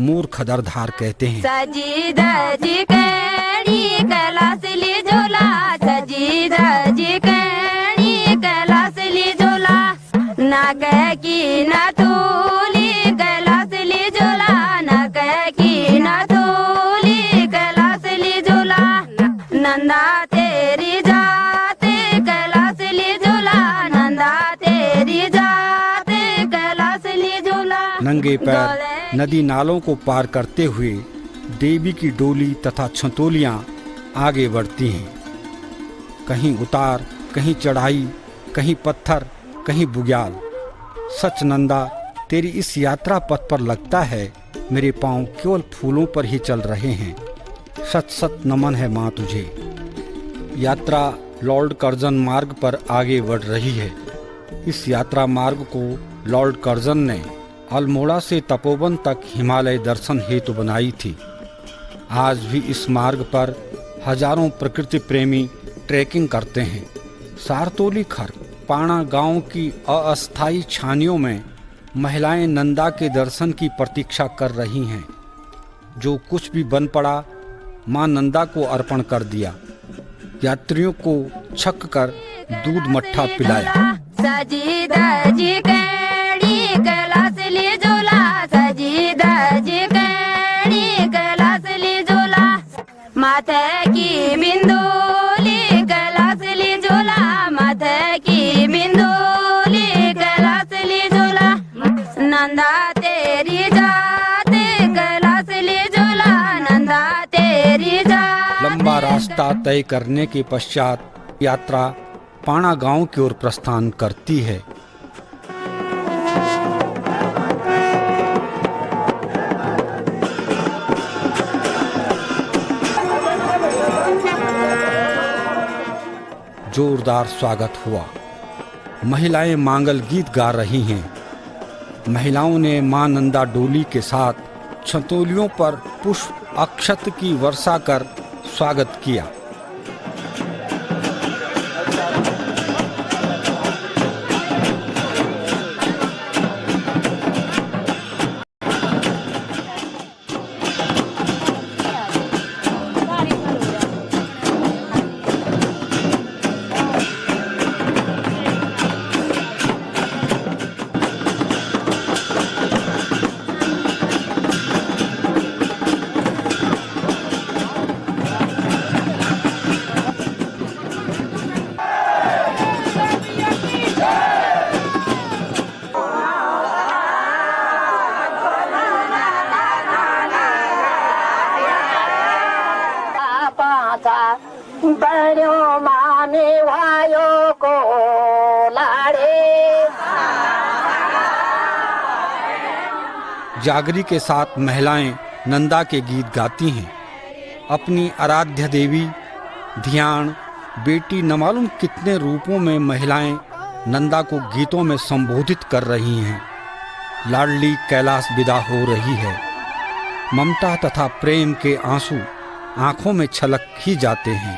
मोर खदरधार कहते हैं। सजी धजी कणी कैलाशली झूला, सजी धजी कणी कैलाशली झूला, ना कह की ना तूली कैलाशली झूला, ना कह की ना तूली कैलाशली झूला, नंदा तेरी जाते कैलाशली झूला, नंदा तेरी जाते कैलाशली झूला। नंगे पैर नदी नालों को पार करते हुए देवी की डोली तथा छतोलियां आगे बढ़ती हैं। कहीं उतार, कहीं चढ़ाई, कहीं पत्थर, कहीं बुग्याल। सच नंदा, तेरी इस यात्रा पथ पर लगता है मेरे पांव केवल फूलों पर ही चल रहे हैं। सत सत नमन है माँ तुझे। यात्रा लॉर्ड कर्जन मार्ग पर आगे बढ़ रही है। इस यात्रा मार्ग को लॉर्ड कर्जन ने अल्मोड़ा से तपोवन तक हिमालय दर्शन हेतु बनाई थी। आज भी इस मार्ग पर हजारों प्रकृति प्रेमी ट्रैकिंग करते हैं। सारतोली खर पाणा गांव की अस्थायी छानियों में महिलाएं नंदा के दर्शन की प्रतीक्षा कर रही हैं। जो कुछ भी बन पड़ा मां नंदा को अर्पण कर दिया। यात्रियों को छक कर दूध मट्ठा पिलाया। सजी दजी केड़ी कैलाश ली झूला, सजी दजी केड़ी कैलाश ली झूला, माथे की बिंदुली कैलाश ली झूला, माथे की बिंदुली कैलाश ली झूला, नंदा तेरी जात कैलाश ली झूला, नंदा तेरी जात। लंबा रास्ता तय करने के पश्चात यात्रा पाणा गांव की ओर प्रस्थान करती है। जोरदार स्वागत हुआ। महिलाएं मांगल गीत गा रही हैं। महिलाओं ने मां नंदा डोली के साथ छतोलियों पर पुष्प अक्षत की वर्षा कर स्वागत किया। बड़ो माने भाइयों को लाड़े। जागरी के साथ महिलाएं नंदा के गीत गाती हैं। अपनी आराध्य देवी, ध्यान, बेटी न मालूम कितने रूपों में महिलाएं नंदा को गीतों में संबोधित कर रही हैं। लाडली कैलाश विदा हो रही है। ममता तथा प्रेम के आंसू आंखों में छलक ही जाते हैं।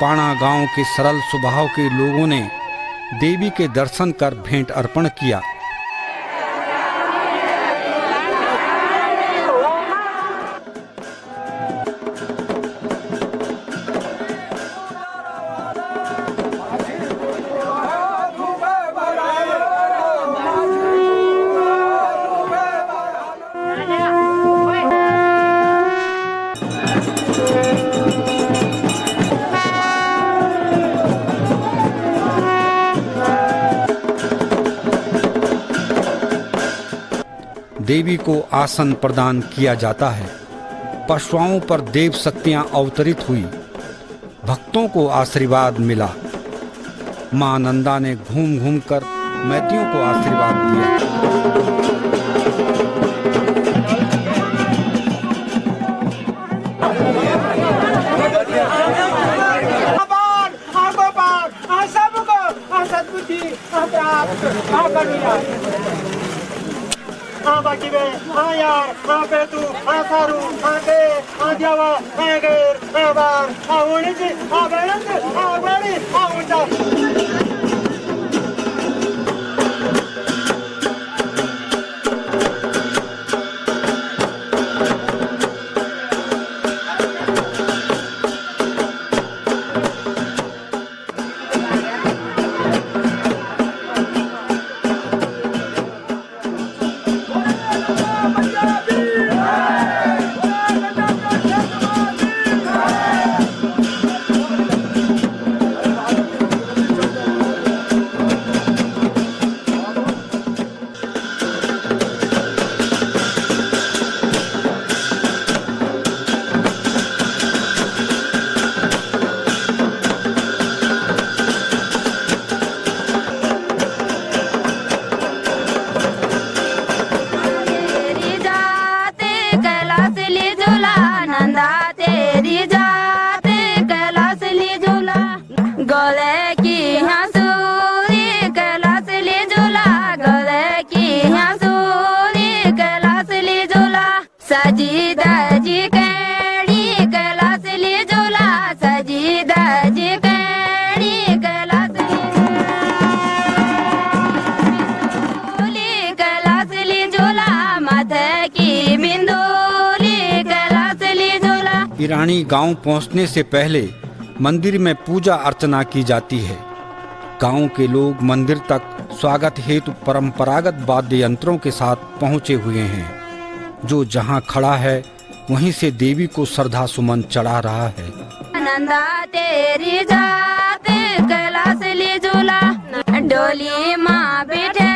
पाणा गांव के सरल स्वभाव के लोगों ने देवी के दर्शन कर भेंट अर्पण किया। देवी को आसन प्रदान किया जाता है। पशुओं पर देव शक्तियां अवतरित हुई। भक्तों को आशीर्वाद मिला। मां नंदा ने घूम घूम कर मैतियों को आशीर्वाद दिया। बाकी यार पेटू सारू आगे आद्यावा आगेर आबार आवणीची आबळंच आवणी आवुंडा। गले की हंसूरी कैलासली झूला गले की हंसूरी कैलासली झूला सजी दजी कैड़ी कैलासली झूला सजी दजी कैड़ी कैलासली कैलासली झूला माथे की बिंदुली कैलासली झूला। ईरानी गांव पहुंचने से पहले मंदिर में पूजा अर्चना की जाती है। गांव के लोग मंदिर तक स्वागत हेतु परंपरागत वाद्य यंत्रों के साथ पहुंचे हुए हैं। जो जहां खड़ा है वहीं से देवी को श्रद्धा सुमन चढ़ा रहा है। नंदा तेरी जात कैलासली झूला डोली माँ बैठे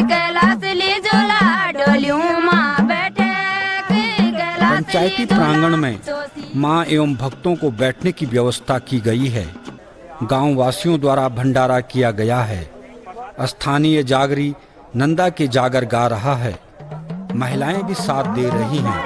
कैलासली झूला डोलियों माँ बैठे पंचायती प्रांगण में मां एवं भक्तों को बैठने की व्यवस्था की गई है। गांव वासियों द्वारा भंडारा किया गया है। स्थानीय जागरी नंदा के जागर गा रहा है। महिलाएं भी साथ दे रही हैं।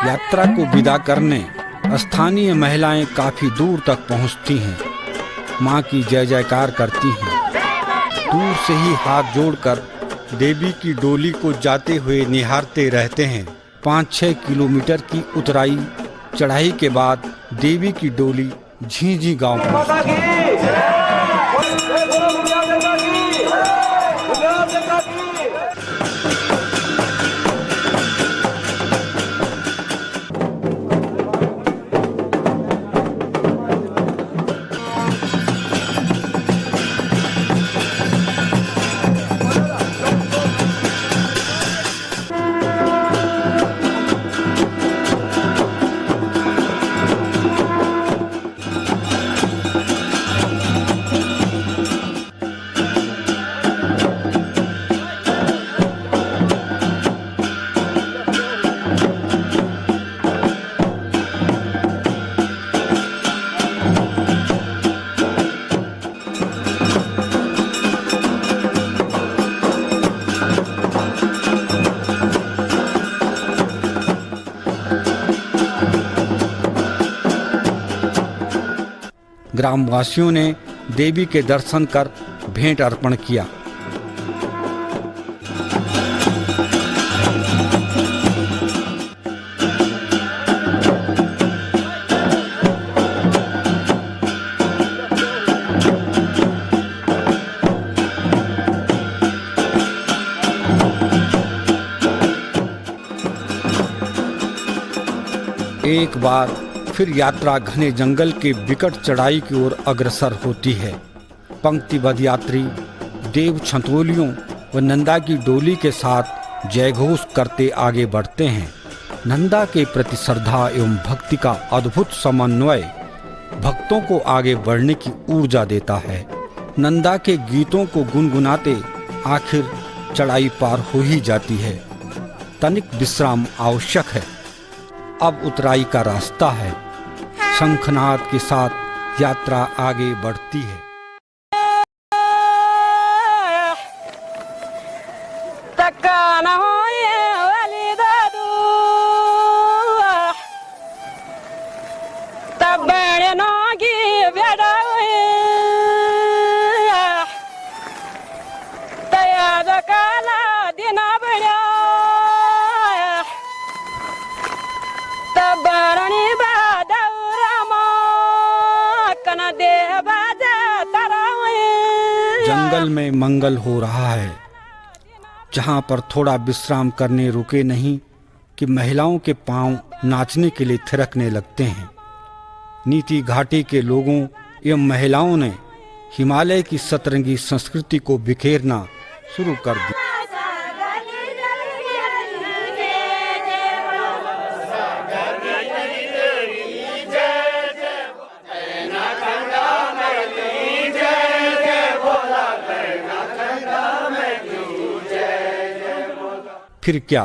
यात्रा को विदा करने स्थानीय महिलाएं काफी दूर तक पहुंचती हैं। मां की जय जयकार करती हैं। दूर से ही हाथ जोड़कर देवी की डोली को जाते हुए निहारते रहते हैं। 5-6 किलोमीटर की उतराई चढ़ाई के बाद देवी की डोली झींझी गांव पहुंचती है। ग्रामवासियों ने देवी के दर्शन कर भेंट अर्पण किया। एक बार फिर यात्रा घने जंगल के विकट चढ़ाई की ओर अग्रसर होती है। पंक्तिबद्ध यात्री देव छतोलियों व नंदा की डोली के साथ जयघोष करते आगे बढ़ते हैं। नंदा के प्रति श्रद्धा एवं भक्ति का अद्भुत समन्वय भक्तों को आगे बढ़ने की ऊर्जा देता है। नंदा के गीतों को गुनगुनाते आखिर चढ़ाई पार हो ही जाती है। तनिक विश्राम आवश्यक है। अब उतराई का रास्ता है। शंखनाद के साथ यात्रा आगे बढ़ती है। में मंगल हो रहा है, जहां पर थोड़ा विश्राम करने रुके नहीं कि महिलाओं के पांव नाचने के लिए थिरकने लगते हैं। नीति घाटी के लोगों एवं महिलाओं ने हिमालय की सतरंगी संस्कृति को बिखेरना शुरू कर दिया। फिर क्या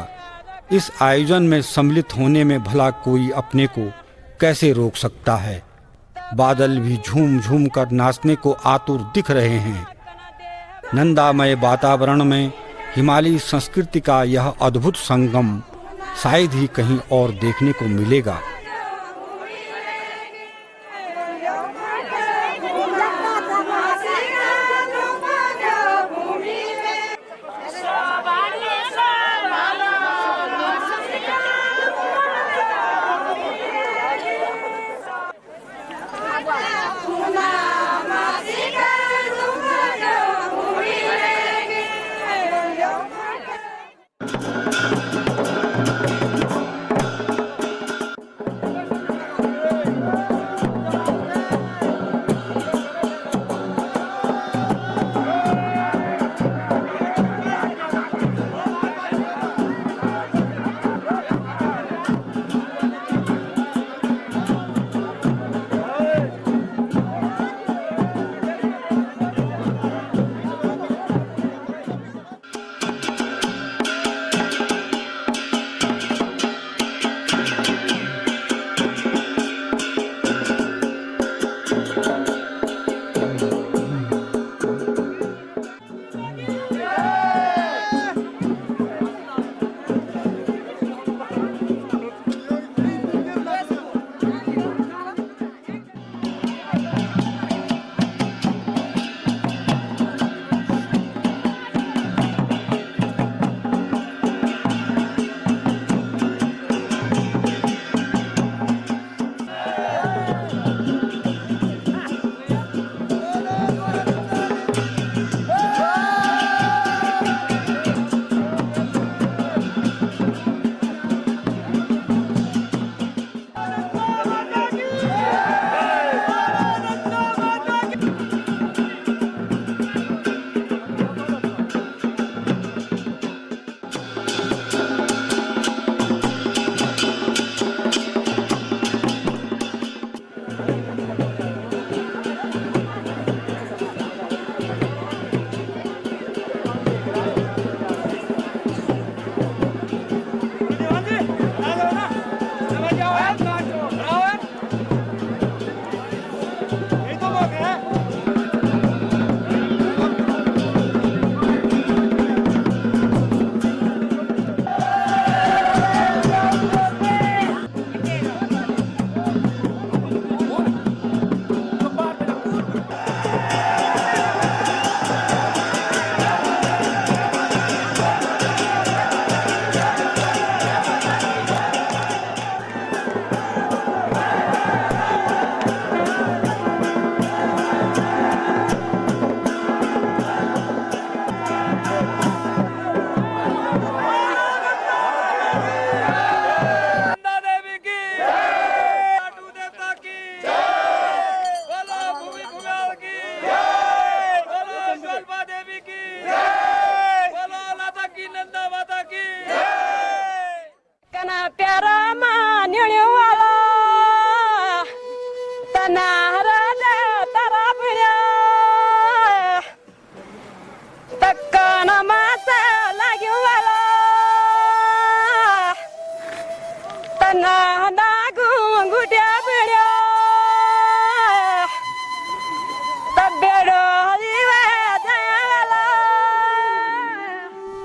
इस आयोजन में सम्मिलित होने में भला कोई अपने को कैसे रोक सकता है। बादल भी झूम झूम कर नाचने को आतुर दिख रहे हैं। नंदामय वातावरण में हिमालयी संस्कृति का यह अद्भुत संगम शायद ही कहीं और देखने को मिलेगा।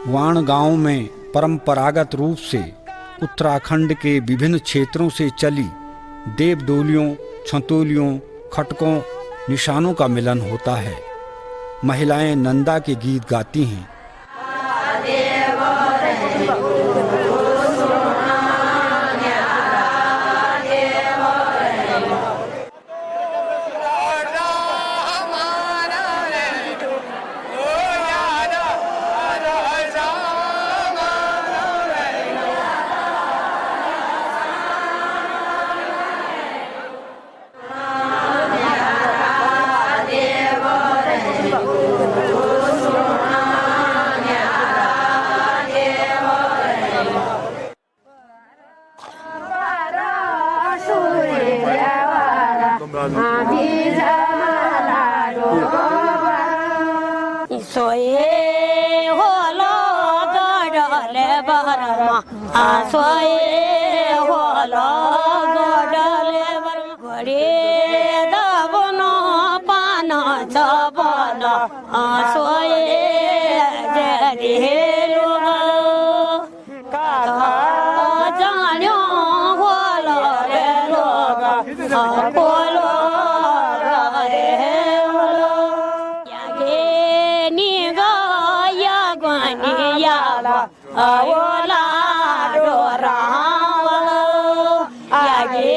वाण गांव में परंपरागत रूप से उत्तराखंड के विभिन्न क्षेत्रों से चली देवडोलियों, छतोलियों, खटकों, निशानों का मिलन होता है। महिलाएं नंदा के गीत गाती हैं। सोए होलो गडले बरमा सोए होलो गडले बरमा घोडे दबनो पान चबन सोए जरिहेलो काका जान्यो होलो रे लोग होलो रे होलो यागे निगा या gwani yala awola dora yage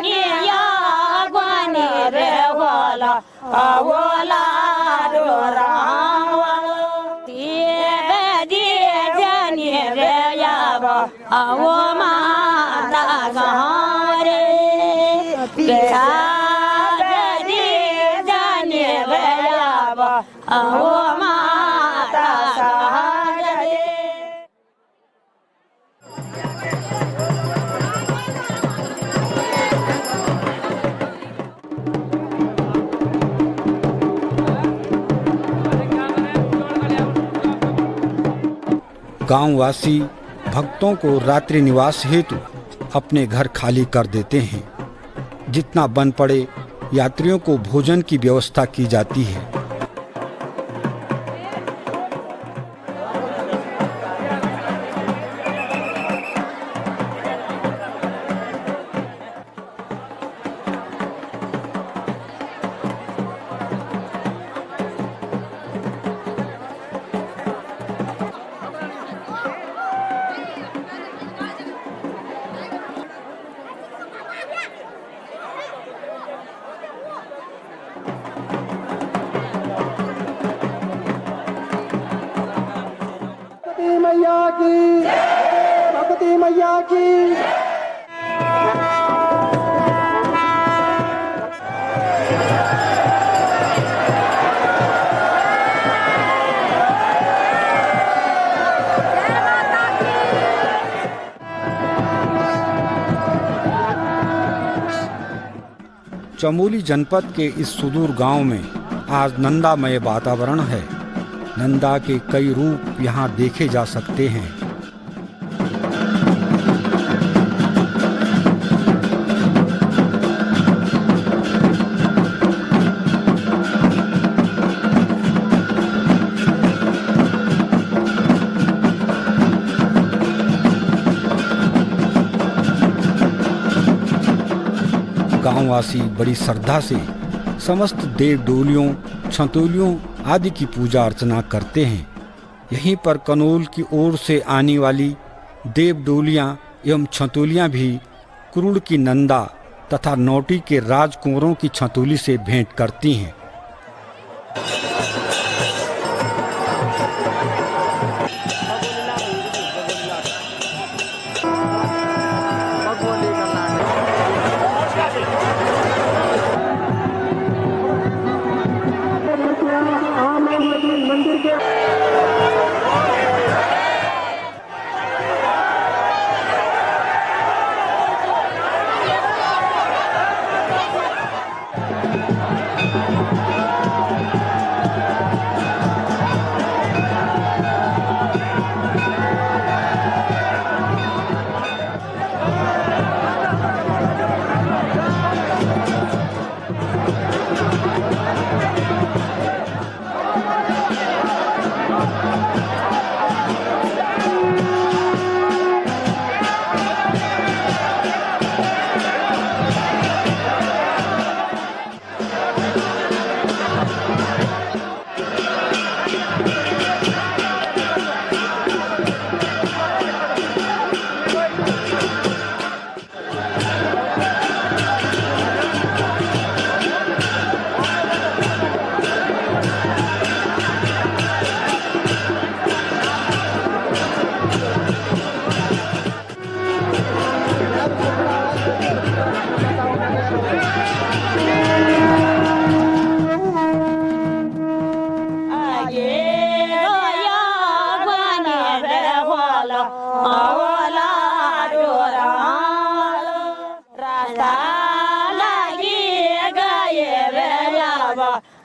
ni ya gwani re wala awola dora tibe di jani re yaba awoma ta gare pisa di jani re yaba awoma ta gare गांववासी भक्तों को रात्रि निवास हेतु अपने घर खाली कर देते हैं। जितना बन पड़े यात्रियों को भोजन की व्यवस्था की जाती है। भगवती मैया की चमोली जनपद के इस सुदूर गांव में आज नंदामय वातावरण है। नंदा के कई रूप यहाँ देखे जा सकते हैं। गांववासी बड़ी श्रद्धा से समस्त देव डोलियों, छतोलियों आदि की पूजा अर्चना करते हैं। यहीं पर कनौल की ओर से आने वाली देव डोलियां एवं छतोलियां भी कुरुड़ की नंदा तथा नौटी के राजकुंवरों की छतोली से भेंट करती हैं।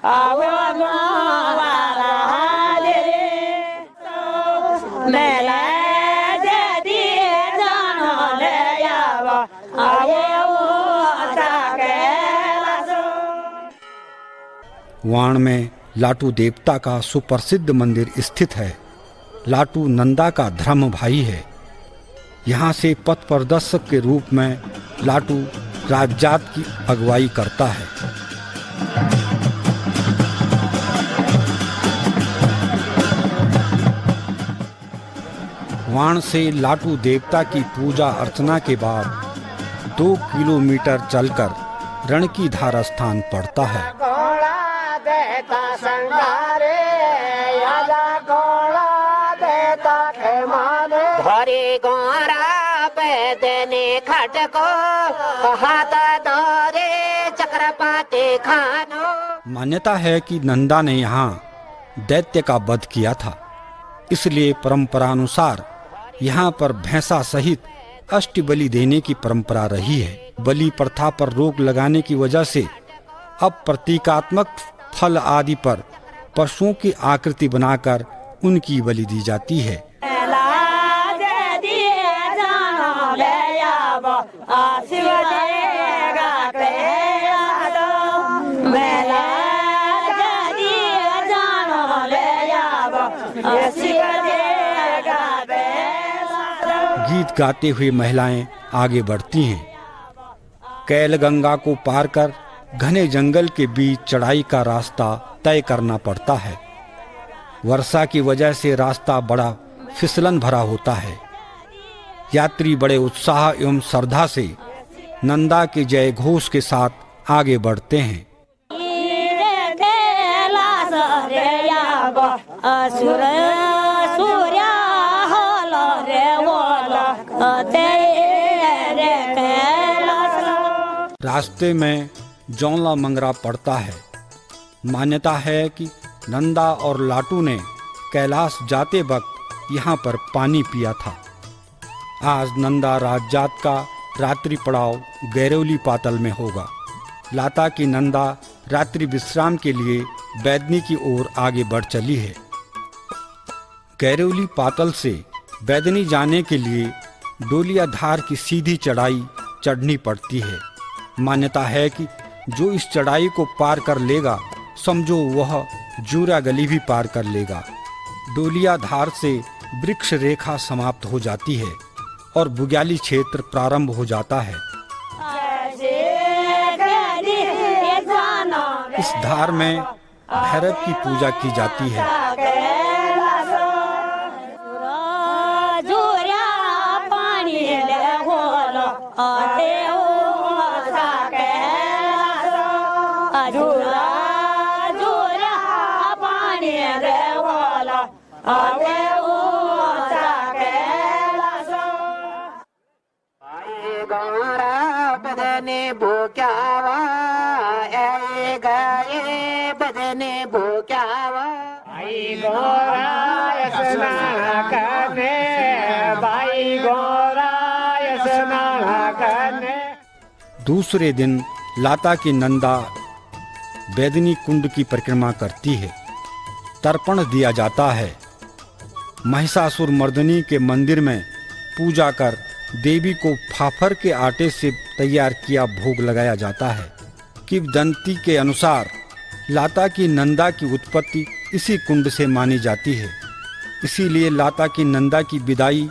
I will go. वाण में लाटू देवता का सुप्रसिद्ध मंदिर स्थित है। लाटू नंदा का धर्म भाई है। यहाँ से पथ प्रदर्शक के रूप में लाटू राजजात की अगुवाई करता है। वाण से लाटू देवता की पूजा अर्चना के बाद 2 किलोमीटर चलकर रणकीधार स्थान पड़ता है। घोड़ा देता संगारे आजा घोड़ा देता खेमाने भरी गोरा पैदने खटको हाथ दौरे चक्रपाती खानो। मान्यता है कि नंदा ने यहाँ दैत्य का वध किया था, इसलिए परंपरानुसार यहाँ पर भैंसा सहित अष्ट बलि देने की परंपरा रही है। बलि प्रथा पर रोक लगाने की वजह से अब प्रतीकात्मक फल आदि पर पशुओं की आकृति बनाकर उनकी बलि दी जाती है। गीत गाते हुए महिलाएं आगे बढ़ती हैं। कैल गंगा को पार कर घने जंगल के बीच चढ़ाई का रास्ता तय करना पड़ता है। वर्षा की वजह से रास्ता बड़ा फिसलन भरा होता है। यात्री बड़े उत्साह एवं श्रद्धा से नंदा के जय घोष के साथ आगे बढ़ते हैं। रास्ते में जौनला मंगरा पड़ता है। मान्यता है कि नंदा और लाटू ने कैलाश जाते वक्त यहाँ पर पानी पिया था। आज नंदा राजजात का रात्रि पड़ाव गैरोली पातल में होगा। लाता की नंदा रात्रि विश्राम के लिए बैदनी की ओर आगे बढ़ चली है। गैरोली पातल से बैदनी जाने के लिए डोलियाधार की सीधी चढ़ाई चढ़नी पड़ती है। मान्यता है कि जो इस चढ़ाई को पार कर लेगा समझो वह जूरा गली भी पार कर लेगा। डोलियाधार से वृक्ष रेखा समाप्त हो जाती है और बुग्याली क्षेत्र प्रारंभ हो जाता है। इस धार में भैरव की पूजा की जाती है। बदने भूक्यावा ए गए बदने भूक्यावा भाई गोरा यसना करने भाई गोरा यसना करने। दूसरे दिन लाता की नंदा बैदनी कुंड की परिक्रमा करती है। तर्पण दिया जाता है। महिषासुर मर्दनी के मंदिर में पूजा कर देवी को फाफर के आटे से तैयार किया भोग लगाया जाता है। किंवदंती के अनुसार लाता की नंदा की उत्पत्ति इसी कुंड से मानी जाती है। इसीलिए लाता की नंदा की विदाई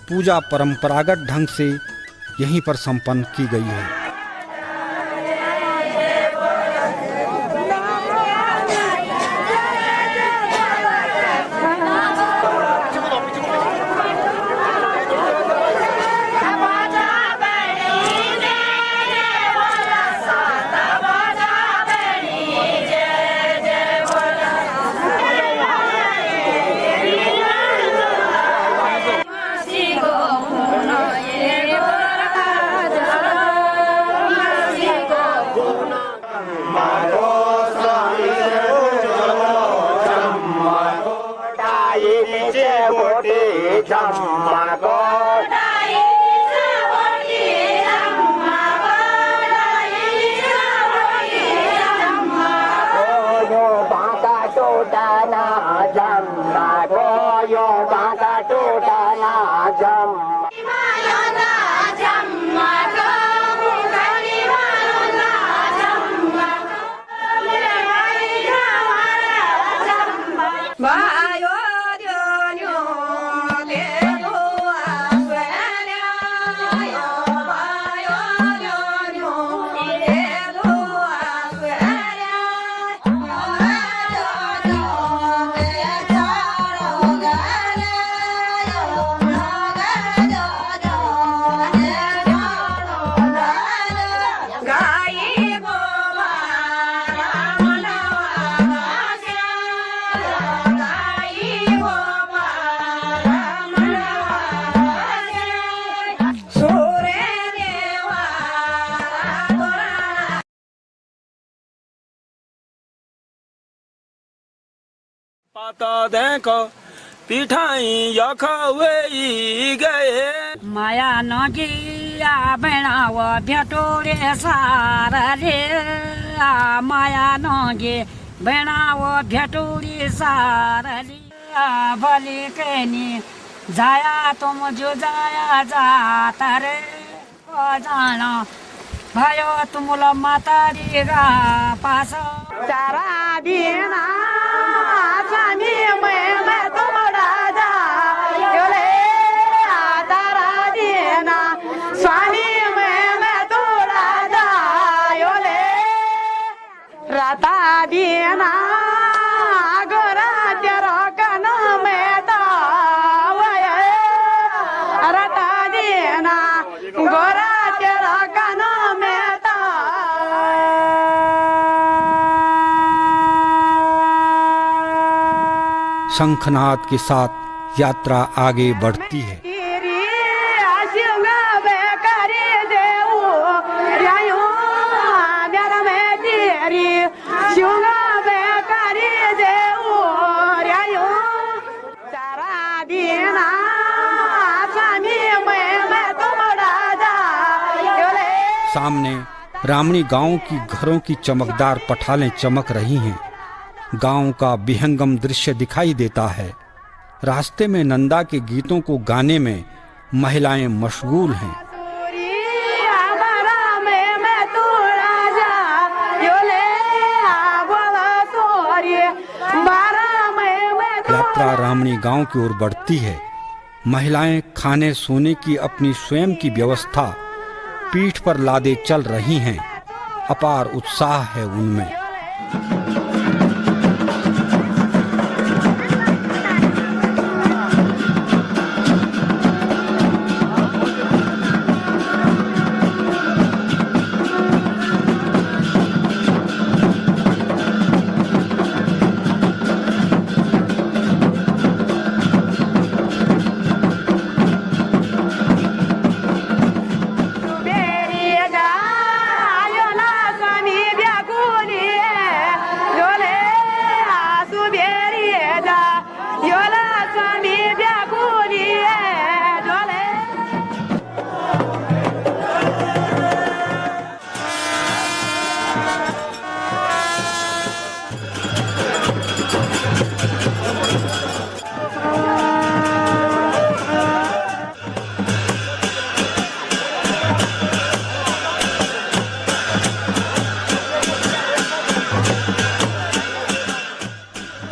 पूजा परंपरागत ढंग से यहीं पर संपन्न की गई है। तो देखो पिठाई यख वे गए माया नगिया बनाव भेटो रे सारा रे माया नगे बनाव भेटो रे सारा रे भले कहनी जाया तुम जो जाया जाता रे जाना भयो तुमला मातारी गा पास चारा दिना स्वामी मैं तुमरा जा योले तारा दिना स्वामी मैं तुमरा जा योले राता दिना गोरा तेरा कन में तावय राता दिना गोरा तेरा कन में शंखनाद के साथ यात्रा आगे बढ़ती है। सामने रामणी गांव की घरों की चमकदार पठालें चमक रही हैं। गांव का विहंगम दृश्य दिखाई देता है। रास्ते में नंदा के गीतों को गाने में महिलाएं मशगूल हैं। यात्रा रामणी गांव की ओर बढ़ती है। महिलाएं खाने सोने की अपनी स्वयं की व्यवस्था पीठ पर लादे चल रही हैं। अपार उत्साह है उनमें।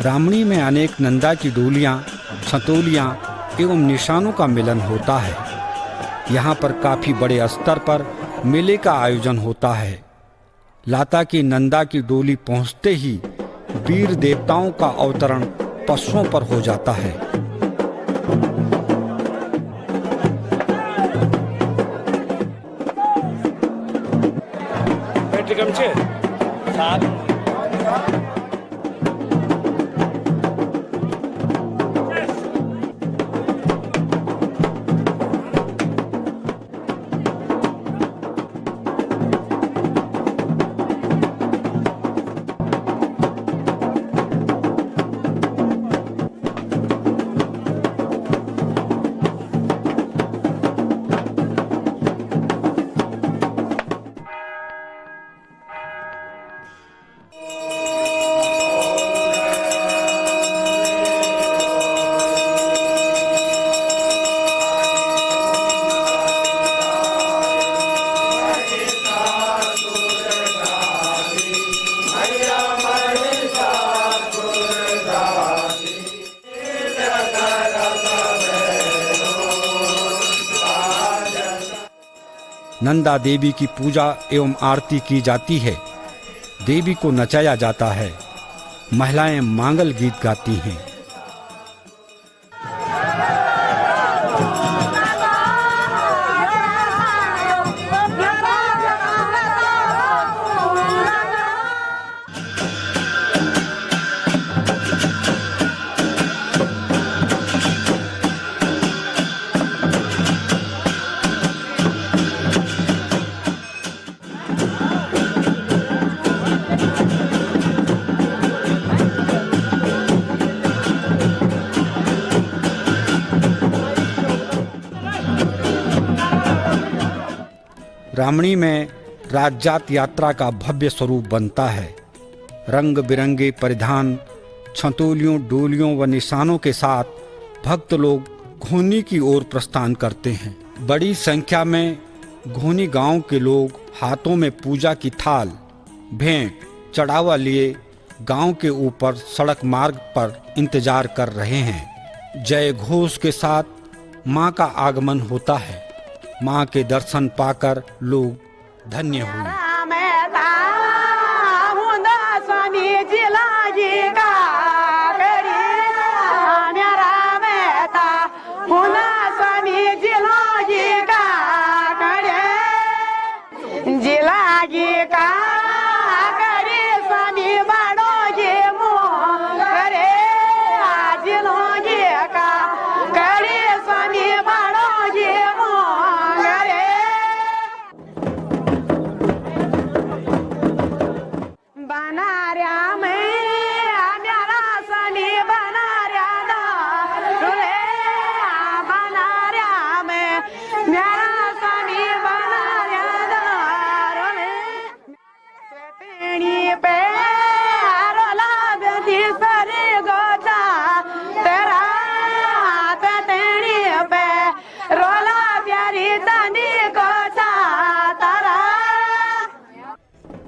रामणी में अनेक नंदा की डोलियां, सतोलियां एवं निशानों का मिलन होता है। यहाँ पर काफी बड़े स्तर पर मेले का आयोजन होता है। लाता की नंदा की डोली पहुँचते ही वीर देवताओं का अवतरण पशुओं पर हो जाता है। नंदा देवी की पूजा एवं आरती की जाती है। देवी को नचाया जाता है। महिलाएं मांगल गीत गाती हैं। रामणी में राजजात यात्रा का भव्य स्वरूप बनता है। रंग बिरंगे परिधान, छतोलियों, डोलियों व निशानों के साथ भक्त लोग घोनी की ओर प्रस्थान करते हैं। बड़ी संख्या में घोनी गांव के लोग हाथों में पूजा की थाल, भेंट, चढ़ावा लिए गांव के ऊपर सड़क मार्ग पर इंतजार कर रहे हैं। जय घोष के साथ मां का आगमन होता है। मां के दर्शन पाकर लोग धन्य हुए।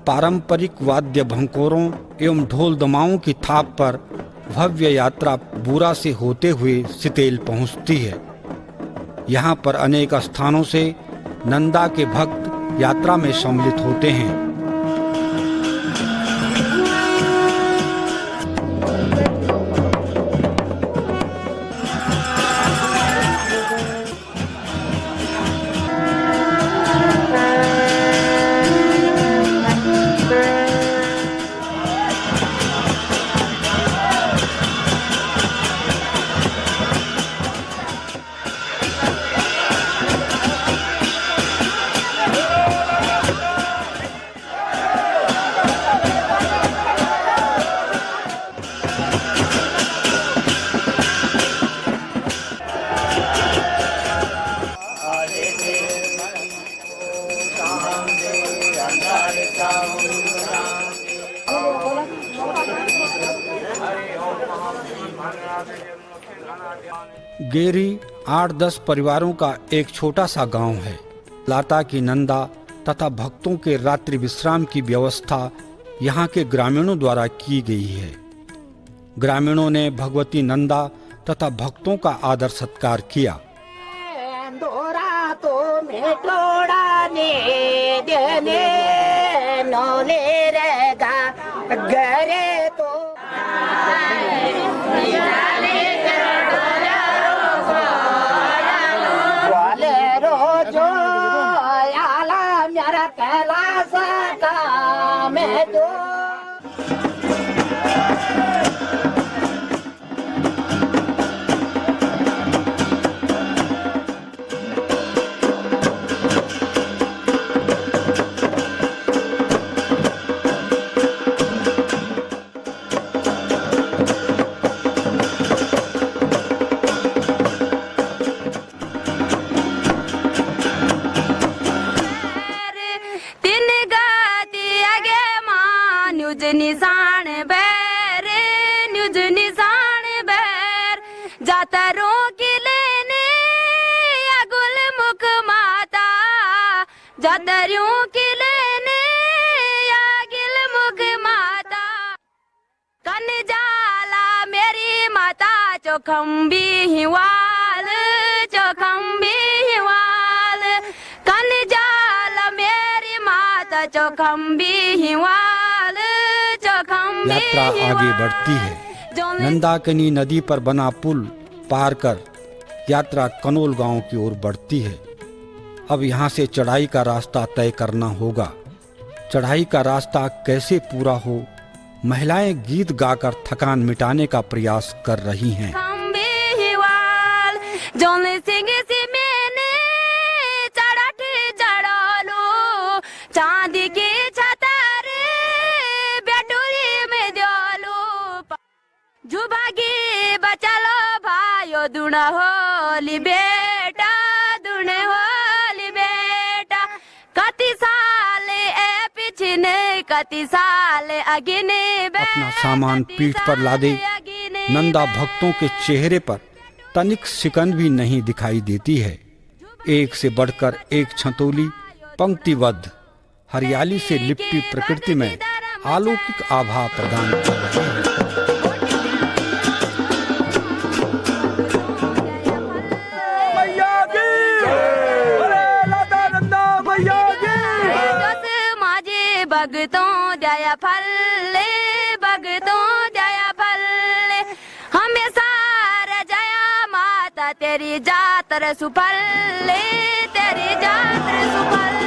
पारंपरिक वाद्य भंकोरों एवं ढोल दमाओं की थाप पर भव्य यात्रा बूरा से होते हुए सितेल पहुंचती है। यहाँ पर अनेक स्थानों से नंदा के भक्त यात्रा में सम्मिलित होते हैं। गेरी 8-10 परिवारों का एक छोटा सा गांव है। लाता की नंदा तथा भक्तों के रात्रि विश्राम की व्यवस्था यहाँ के ग्रामीणों द्वारा की गई है। ग्रामीणों ने भगवती नंदा तथा भक्तों का आदर सत्कार किया। निशान बैर, न्यूज निशान बैर, जातरों की लेने या गुलमुख माता, जातरों की लेने या गुलमुख माता, कन जाला मेरी माता चौखम्बी हिवाल, चौखम्बी हिवाल, कन जाला मेरी माता चौखम्बी हिवाल। यात्रा आगे बढ़ती है। नंदाकिनी नदी पर बना पुल पार कर यात्रा कनोल गांव की ओर बढ़ती है। अब यहाँ से चढ़ाई का रास्ता तय करना होगा। चढ़ाई का रास्ता कैसे पूरा हो, महिलाएं गीत गाकर थकान मिटाने का प्रयास कर रही हैं। चांदी की छतारे बेटुरी में दियालो, जुभागी बचलो भाइयो दुना होली बेटा, दुने होली बेटा, कति साल ए पिछने कति साल अगिने अपना सामान पीठ पर लादे नंदा भक्तों के चेहरे पर तनिक सिकन भी नहीं दिखाई देती है। एक से बढ़कर एक छतोली पंक्तिबद्ध हरियाली से लिपटी प्रकृति में अलौकिक आभा प्रदान कर रही है। भगतों जया फल भगतों जया फल हमेशा जया माता तेरी जातर सुफल तेरी जातर सुफल।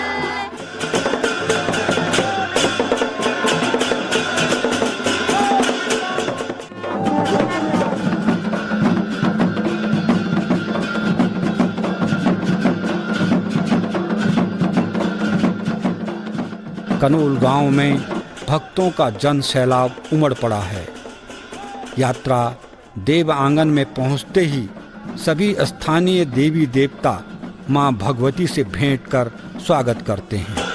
कनोल गांव में भक्तों का जन सैलाब उमड़ पड़ा है। यात्रा देव आंगन में पहुंचते ही सभी स्थानीय देवी देवता मां भगवती से भेंट कर स्वागत करते हैं।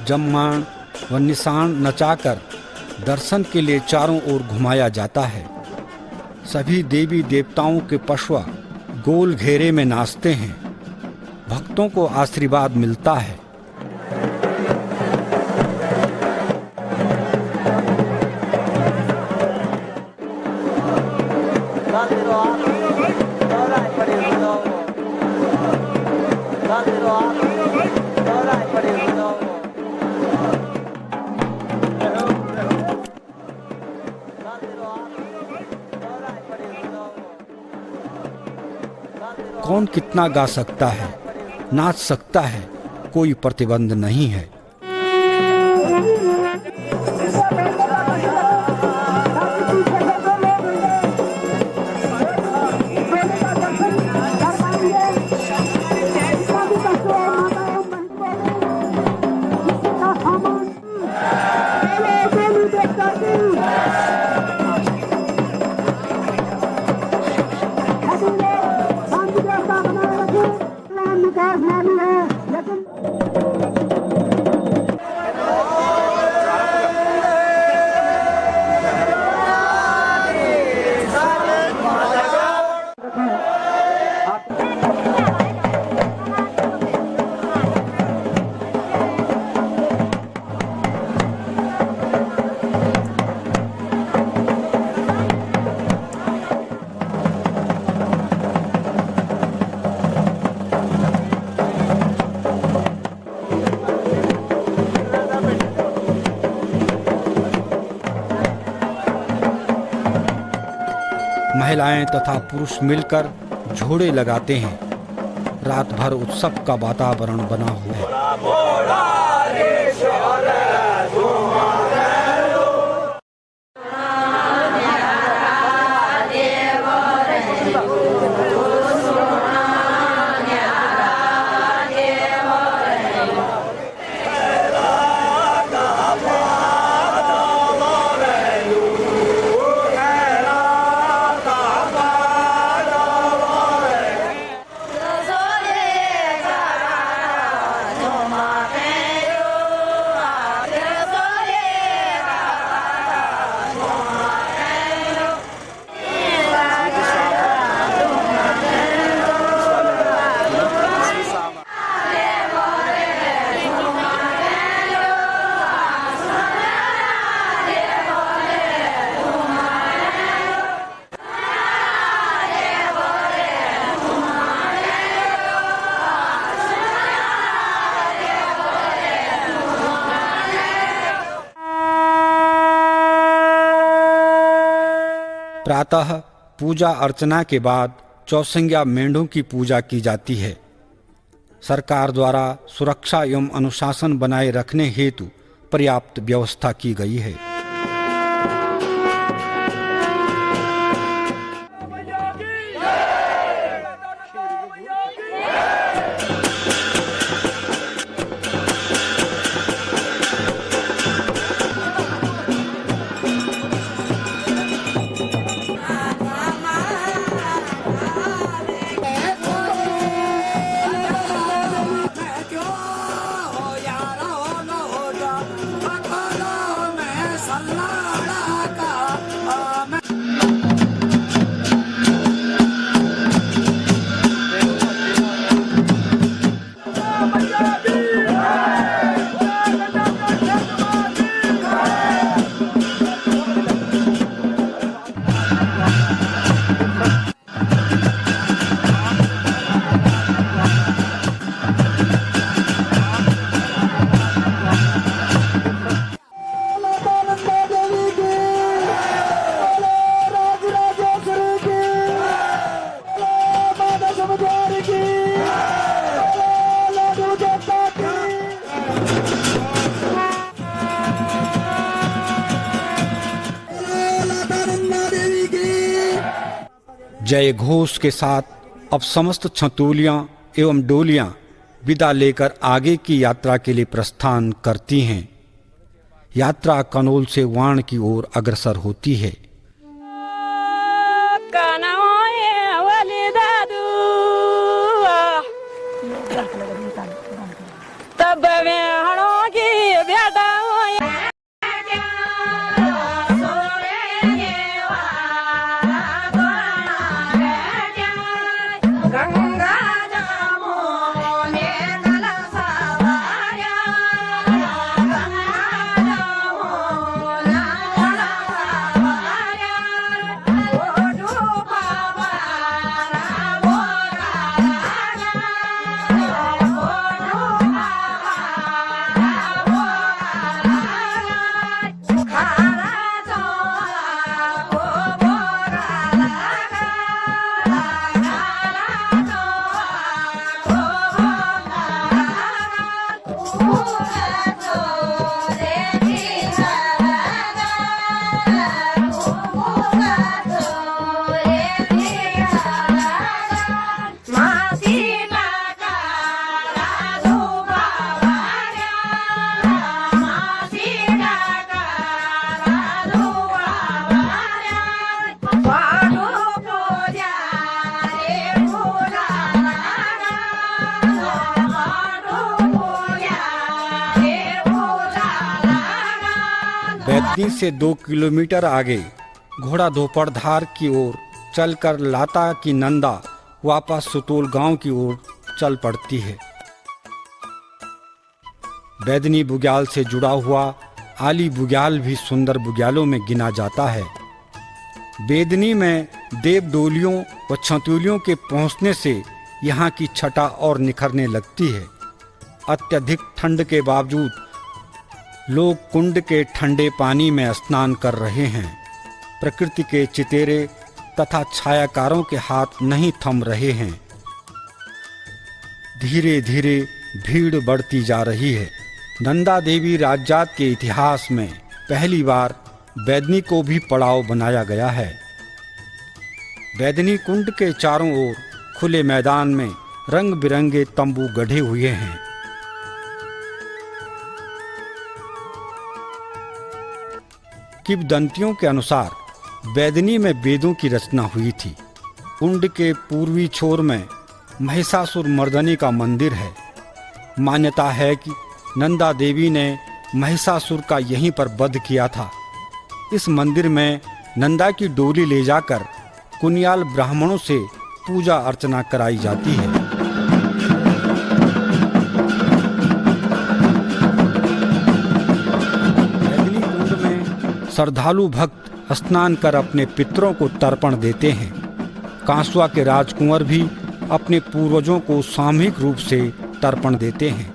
जम्मान व निशान नचाकर दर्शन के लिए चारों ओर घुमाया जाता है। सभी देवी देवताओं के पशवा गोल घेरे में नाचते हैं। भक्तों को आशीर्वाद मिलता है। कौन कितना गा सकता है, नाच सकता है, कोई प्रतिबंध नहीं है। महिलाएं तथा पुरुष मिलकर झोड़े लगाते हैं। रात भर उत्सव का वातावरण बना हुआ है। प्रातः पूजा अर्चना के बाद चौसंग्या मेंढों की पूजा की जाती है। सरकार द्वारा सुरक्षा एवं अनुशासन बनाए रखने हेतु पर्याप्त व्यवस्था की गई है। जय घोष के साथ अब समस्त छतोलियां एवं डोलियां विदा लेकर आगे की यात्रा के लिए प्रस्थान करती हैं। यात्रा कनौल से वाण की ओर अग्रसर होती है। बैदनी से 2 किलोमीटर आगे घोड़ा धोपड़धार की ओर चलकर लाता की नंदा वापस सुतोल गांव की ओर चल पड़ती है। बैदनी बुग्याल से जुड़ा हुआ आली बुग्याल भी सुंदर बुग्यालों में गिना जाता है। बैदनी में देव डोलियों व छतोलियों के पहुंचने से यहाँ की छटा और निखरने लगती है। अत्यधिक ठंड के बावजूद लोग कुंड के ठंडे पानी में स्नान कर रहे हैं। प्रकृति के चितेरे तथा छायाकारों के हाथ नहीं थम रहे हैं। धीरे धीरे भीड़ बढ़ती जा रही है। नंदा देवी राजजात के इतिहास में पहली बार बैदनी को भी पड़ाव बनाया गया है। बैदनी कुंड के चारों ओर खुले मैदान में रंग बिरंगे तंबू गढ़े हुए हैं। किंवदंतियों के अनुसार बैदनी में वेदों की रचना हुई थी। कुंड के पूर्वी छोर में महिषासुर मर्दनी का मंदिर है। मान्यता है कि नंदा देवी ने महिषासुर का यहीं पर वध किया था। इस मंदिर में नंदा की डोली ले जाकर कुनियाल ब्राह्मणों से पूजा अर्चना कराई जाती है। बैदनी कुंड में श्रद्धालु भक्त स्नान कर अपने पितरों को तर्पण देते हैं। कांसुआ के राजकुंवर भी अपने पूर्वजों को सामूहिक रूप से तर्पण देते हैं।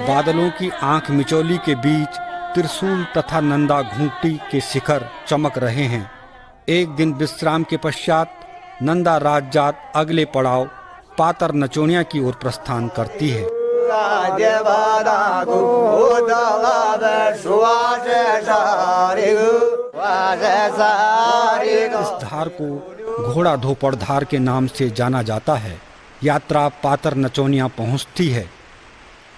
बादलों की आंख मिचौली के बीच त्रिशूल तथा नंदा घूंटी के शिखर चमक रहे हैं। एक दिन विश्राम के पश्चात नंदा राजजात अगले पड़ाव पातर नचोनिया की ओर प्रस्थान करती है। इस धार को घोड़ा धोपड़ धार के नाम से जाना जाता है। यात्रा पातर नचोनिया पहुंचती है।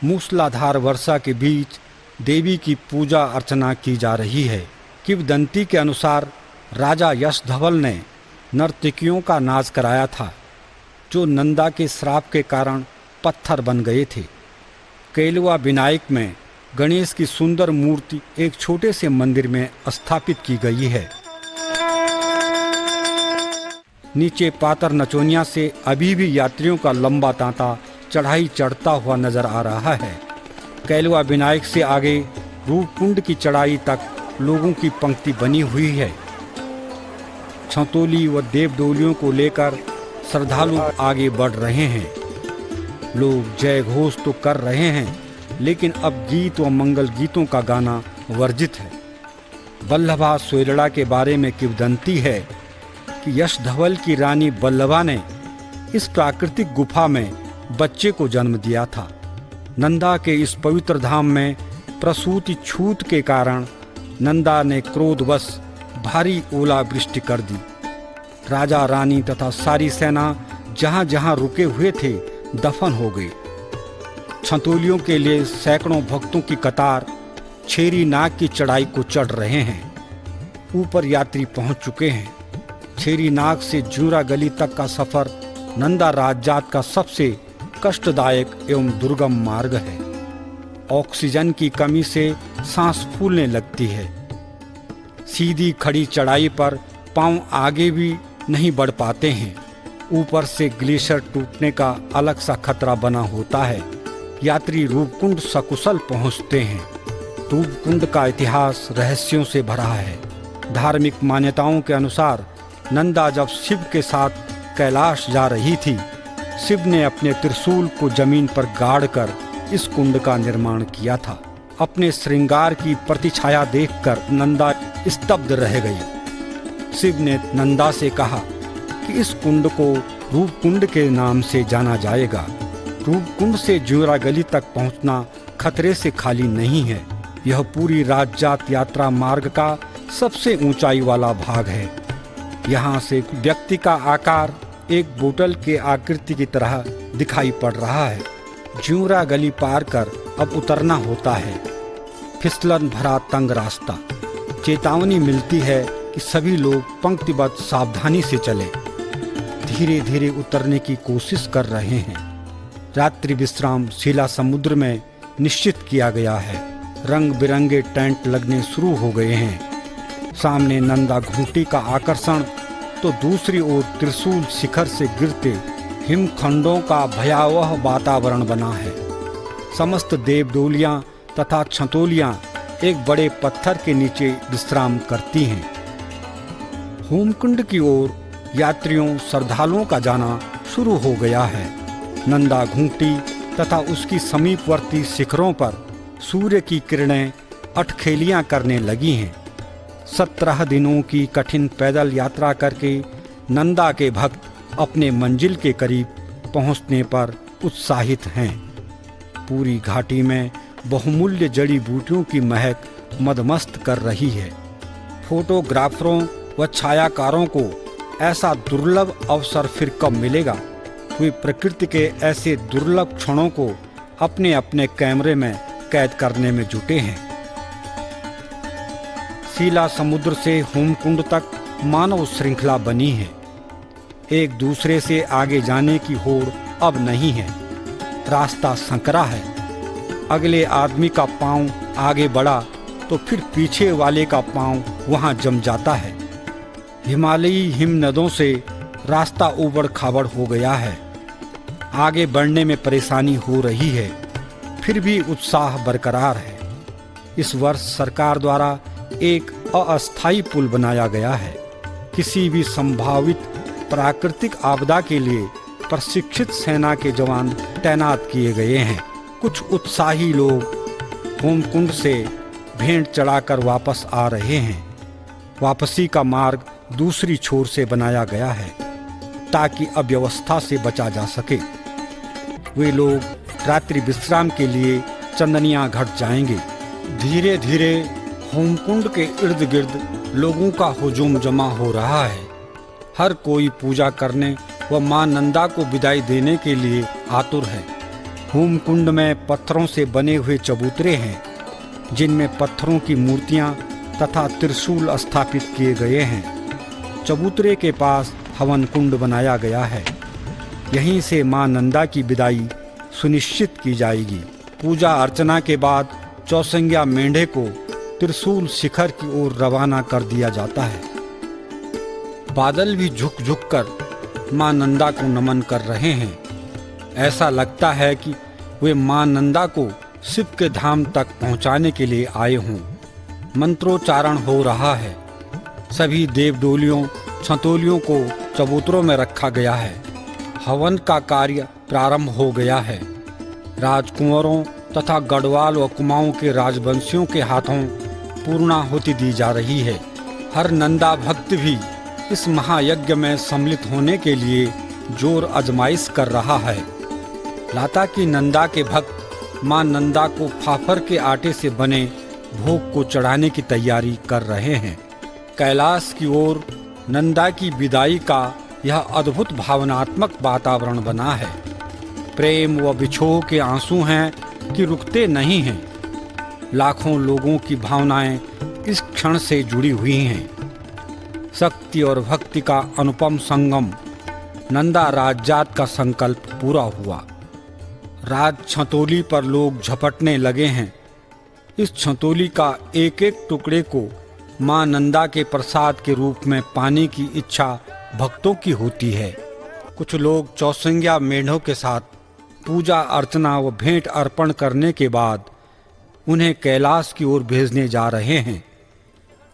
मूसलाधार वर्षा के बीच देवी की पूजा अर्चना की जा रही है। किंवदंती के अनुसार राजा यशधवल ने नर्तकियों का नाच कराया था, जो नंदा के श्राप के कारण पत्थर बन गए थे। केलवा विनायक में गणेश की सुंदर मूर्ति एक छोटे से मंदिर में स्थापित की गई है। नीचे पातर नचोनिया से अभी भी यात्रियों का लंबा तांता चढ़ाई चढ़ता हुआ नजर आ रहा है। केलवा विनायक से आगे रूपकुंड की चढ़ाई तक लोगों की पंक्ति बनी हुई है। छतौली व देवडोलियों को लेकर श्रद्धालु आगे बढ़ रहे हैं। लोग जय घोष तो कर रहे हैं, लेकिन अब गीत व मंगल गीतों का गाना वर्जित है। बल्लभा सोयलड़ा के बारे में किंवदंती है कि यश धवल की रानी बल्लभा ने इस प्राकृतिक गुफा में बच्चे को जन्म दिया था। नंदा के इस पवित्र धाम में प्रसूति छूत के कारण नंदा ने क्रोधवश भारी ओलावृष्टि कर दी। राजा रानी तथा सारी सेना जहां जहां रुके हुए थे दफन हो गई। छतौलियों के लिए सैकड़ों भक्तों की कतार छेरी नाग की चढ़ाई को चढ़ रहे हैं। ऊपर यात्री पहुंच चुके हैं। छेरी नाग से जूरा गली तक का सफर नंदा राजजात का सबसे कष्टदायक एवं दुर्गम मार्ग है। ऑक्सीजन की कमी से सांस फूलने लगती है। सीधी खड़ी चढ़ाई पर पांव आगे भी नहीं बढ़ पाते हैं। ऊपर से ग्लेशियर टूटने का अलग सा खतरा बना होता है। यात्री रूपकुंड सकुशल पहुंचते हैं। रूपकुंड का इतिहास रहस्यों से भरा है। धार्मिक मान्यताओं के अनुसार नंदा जब शिव के साथ कैलाश जा रही थी, शिव ने अपने त्रिशूल को जमीन पर गाड़कर इस कुंड का निर्माण किया था। अपने श्रृंगार की प्रतिछाया देखकर नंदा स्तब्ध रह गई। शिव ने नंदा से कहा कि इस कुंड को रूपकुंड के नाम से जाना जाएगा। रूपकुंड से ज्यूरा गली तक पहुंचना खतरे से खाली नहीं है। यह पूरी राजजात यात्रा मार्ग का सबसे ऊंचाई वाला भाग है। यहाँ से व्यक्ति का आकार एक बोतल के आकृति की तरह दिखाई पड़ रहा है। ज्यूरा गली पार कर अब उतरना होता है। फिसलन भरा तंग रास्ता। चेतावनी मिलती है कि सभी लोग पंक्तिबद्ध सावधानी से चले। धीरे धीरे उतरने की कोशिश कर रहे हैं। रात्रि विश्राम शिला समुद्र में निश्चित किया गया है। रंग बिरंगे टेंट लगने शुरू हो गए हैं। सामने नंदा घूंटी का आकर्षण तो दूसरी ओर त्रिशूल शिखर से गिरते हिमखंडों का भयावह वातावरण बना है। समस्त देवडोलियां तथा छतौलियां एक बड़े पत्थर के नीचे विश्राम करती हैं। होमकुंड की ओर यात्रियों श्रद्धालुओं का जाना शुरू हो गया है। नंदा घूंटी तथा उसकी समीपवर्ती शिखरों पर सूर्य की किरणें अटखेलियां करने लगी हैं। 17 दिनों की कठिन पैदल यात्रा करके नंदा के भक्त अपने मंजिल के करीब पहुंचने पर उत्साहित हैं। पूरी घाटी में बहुमूल्य जड़ी बूटियों की महक मदमस्त कर रही है। फोटोग्राफरों व छायाकारों को ऐसा दुर्लभ अवसर फिर कब मिलेगा। वे प्रकृति के ऐसे दुर्लभ क्षणों को अपने अपने कैमरे में कैद करने में जुटे हैं। शिला समुद्र से होमकुंड तक मानव श्रृंखला बनी है। एक दूसरे से आगे जाने की होड़ अब नहीं है। रास्ता संकरा है। अगले आदमी का पांव आगे बढ़ा तो फिर पीछे वाले का पांव वहां जम जाता है। हिमालयी हिमनदों से रास्ता उबड़ खाबड़ हो गया है। आगे बढ़ने में परेशानी हो रही है, फिर भी उत्साह बरकरार है। इस वर्ष सरकार द्वारा एक अस्थायी पुल बनाया गया है। किसी भी संभावित प्राकृतिक आपदा के लिए प्रशिक्षित सेना के जवान तैनात किए गए हैं। कुछ उत्साही लोग होमकुंड से भेंट चढ़ाकर वापस आ रहे हैं। वापसी का मार्ग दूसरी छोर से बनाया गया है ताकि अव्यवस्था से बचा जा सके। वे लोग रात्रि विश्राम के लिए चंदनिया घाट जाएंगे। धीरे धीरे होमकुंड के इर्द गिर्द लोगों का हुजूम जमा हो रहा है। हर कोई पूजा करने व मां नंदा को विदाई देने के लिए आतुर है। होमकुंड में पत्थरों से बने हुए चबूतरे हैं, जिनमें पत्थरों की मूर्तियां तथा त्रिशूल स्थापित किए गए हैं। चबूतरे के पास हवन कुंड बनाया गया है। यहीं से मां नंदा की विदाई सुनिश्चित की जाएगी। पूजा अर्चना के बाद चौसंगिया मेंढे को त्रिशूल शिखर की ओर रवाना कर दिया जाता है। बादल भी झुक झुक कर मां नंदा को नमन कर रहे हैं। ऐसा लगता है कि वे मां नंदा को शिव के धाम तक पहुंचाने के लिए आए हों। मंत्रोच्चारण हो रहा है। सभी देवडोलियों छतोलियों को चबूतरों में रखा गया है। हवन का कार्य प्रारंभ हो गया है। राजकुंवरों तथा गढ़वाल व कुमाऊं के राजवंशियों के हाथों पूर्णाहुति दी जा रही है। हर नंदा भक्त भी इस महायज्ञ में सम्मिलित होने के लिए जोर आजमाइश कर रहा है। लाता की नंदा के भक्त मां नंदा को फाफर के आटे से बने भोग को चढ़ाने की तैयारी कर रहे हैं। कैलाश की ओर नंदा की विदाई का यह अद्भुत भावनात्मक वातावरण बना है। प्रेम व विछोह के आंसू हैं कि रुकते नहीं हैं। लाखों लोगों की भावनाएं इस क्षण से जुड़ी हुई हैं। शक्ति और भक्ति का अनुपम संगम। नंदा राजजात का संकल्प पूरा हुआ। राज छतोली पर लोग झपटने लगे हैं। इस छतोली का एक एक टुकड़े को मां नंदा के प्रसाद के रूप में पाने की इच्छा भक्तों की होती है। कुछ लोग चौसंगिया मेढों के साथ पूजा अर्चना व भेंट अर्पण करने के बाद उन्हें कैलाश की ओर भेजने जा रहे हैं।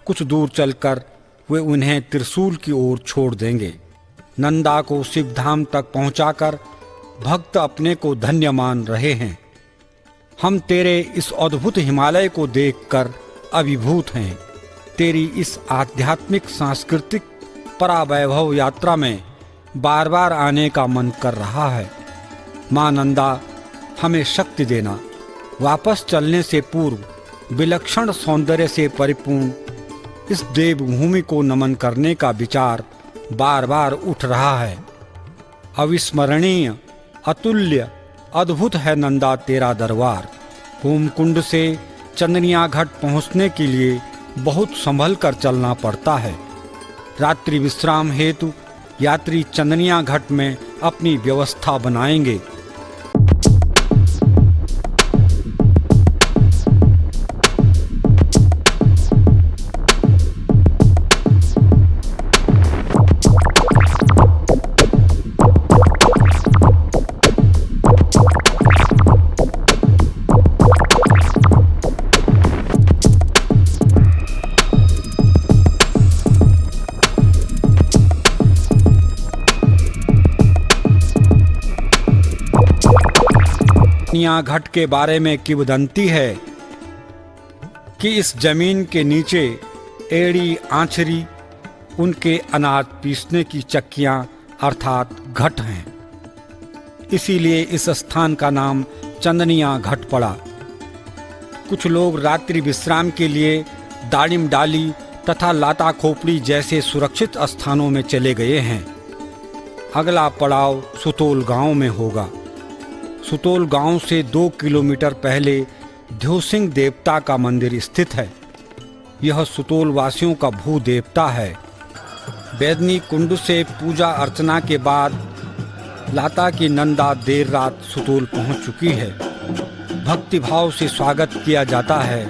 कुछ दूर चलकर वे उन्हें त्रिशूल की ओर छोड़ देंगे। नंदा को शिवधाम तक पहुंचाकर भक्त अपने को धन्य मान रहे हैं। हम तेरे इस अद्भुत हिमालय को देखकर अभिभूत हैं। तेरी इस आध्यात्मिक सांस्कृतिक परावैभव यात्रा में बार बार आने का मन कर रहा है। मां नंदा हमें शक्ति देना। वापस चलने से पूर्व विलक्षण सौंदर्य से परिपूर्ण इस देवभूमि को नमन करने का विचार बार बार उठ रहा है। अविस्मरणीय, अतुल्य, अद्भुत है नंदा तेरा दरबार। होमकुंड से चंदनिया घाट पहुंचने के लिए बहुत संभल कर चलना पड़ता है। रात्रि विश्राम हेतु यात्री चंदनिया घाट में अपनी व्यवस्था बनाएंगे। घाट के बारे में किंवदंती है कि इस जमीन के नीचे एड़ी आंचरी उनके अनाज पीसने की चक्कियां अर्थात घट हैं। इसीलिए इस स्थान का नाम चंदनिया घाट पड़ा। कुछ लोग रात्रि विश्राम के लिए दाड़िम डाली तथा लाता खोपड़ी जैसे सुरक्षित स्थानों में चले गए हैं। अगला पड़ाव सुतोल गांव में होगा। सुतोल गांव से 2 किलोमीटर पहले ध्योसिंह देवता का मंदिर स्थित है। यह सुतोल वासियों का भू देवता है। बैदनी कुंड से पूजा अर्चना के बाद लाता की नंदा देर रात सुतोल पहुंच चुकी है। भक्तिभाव से स्वागत किया जाता है।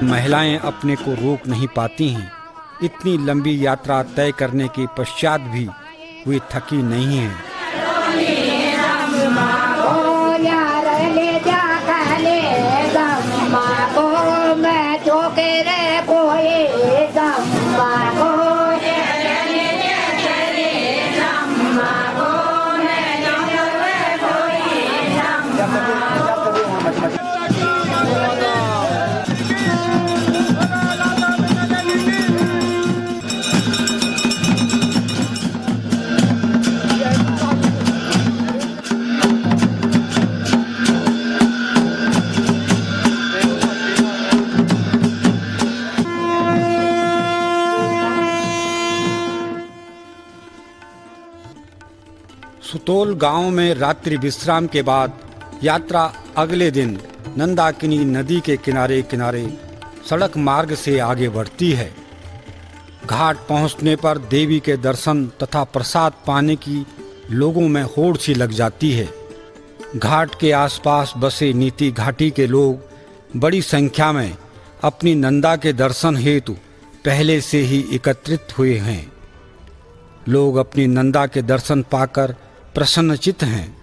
महिलाएं अपने को रोक नहीं पाती हैं। इतनी लंबी यात्रा तय करने के पश्चात भी वे थकी नहीं हैं। सुतोल गांव में रात्रि विश्राम के बाद यात्रा अगले दिन नंदाकिनी नदी के किनारे किनारे सड़क मार्ग से आगे बढ़ती है। घाट पहुंचने पर देवी के दर्शन तथा प्रसाद पाने की लोगों में होड़ सी लग जाती है। घाट के आसपास बसे नीति घाटी के लोग बड़ी संख्या में अपनी नंदा के दर्शन हेतु पहले से ही एकत्रित हुए हैं। लोग अपनी नंदा के दर्शन पाकर प्रसन्नचित्त हैं।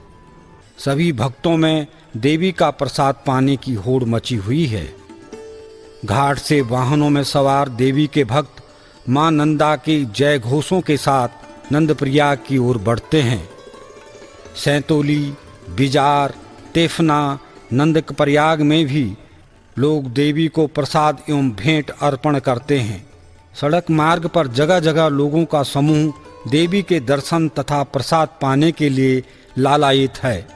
सभी भक्तों में देवी का प्रसाद पाने की होड़ मची हुई है। घाट से वाहनों में सवार देवी के भक्त मां नंदा के जय घोषों के साथ नंदप्रयाग की ओर बढ़ते हैं। सैतोली, बिजार, तेफना, नंदप्रयाग में भी लोग देवी को प्रसाद एवं भेंट अर्पण करते हैं। सड़क मार्ग पर जगह जगह लोगों का समूह देवी के दर्शन तथा प्रसाद पाने के लिए लालायित है।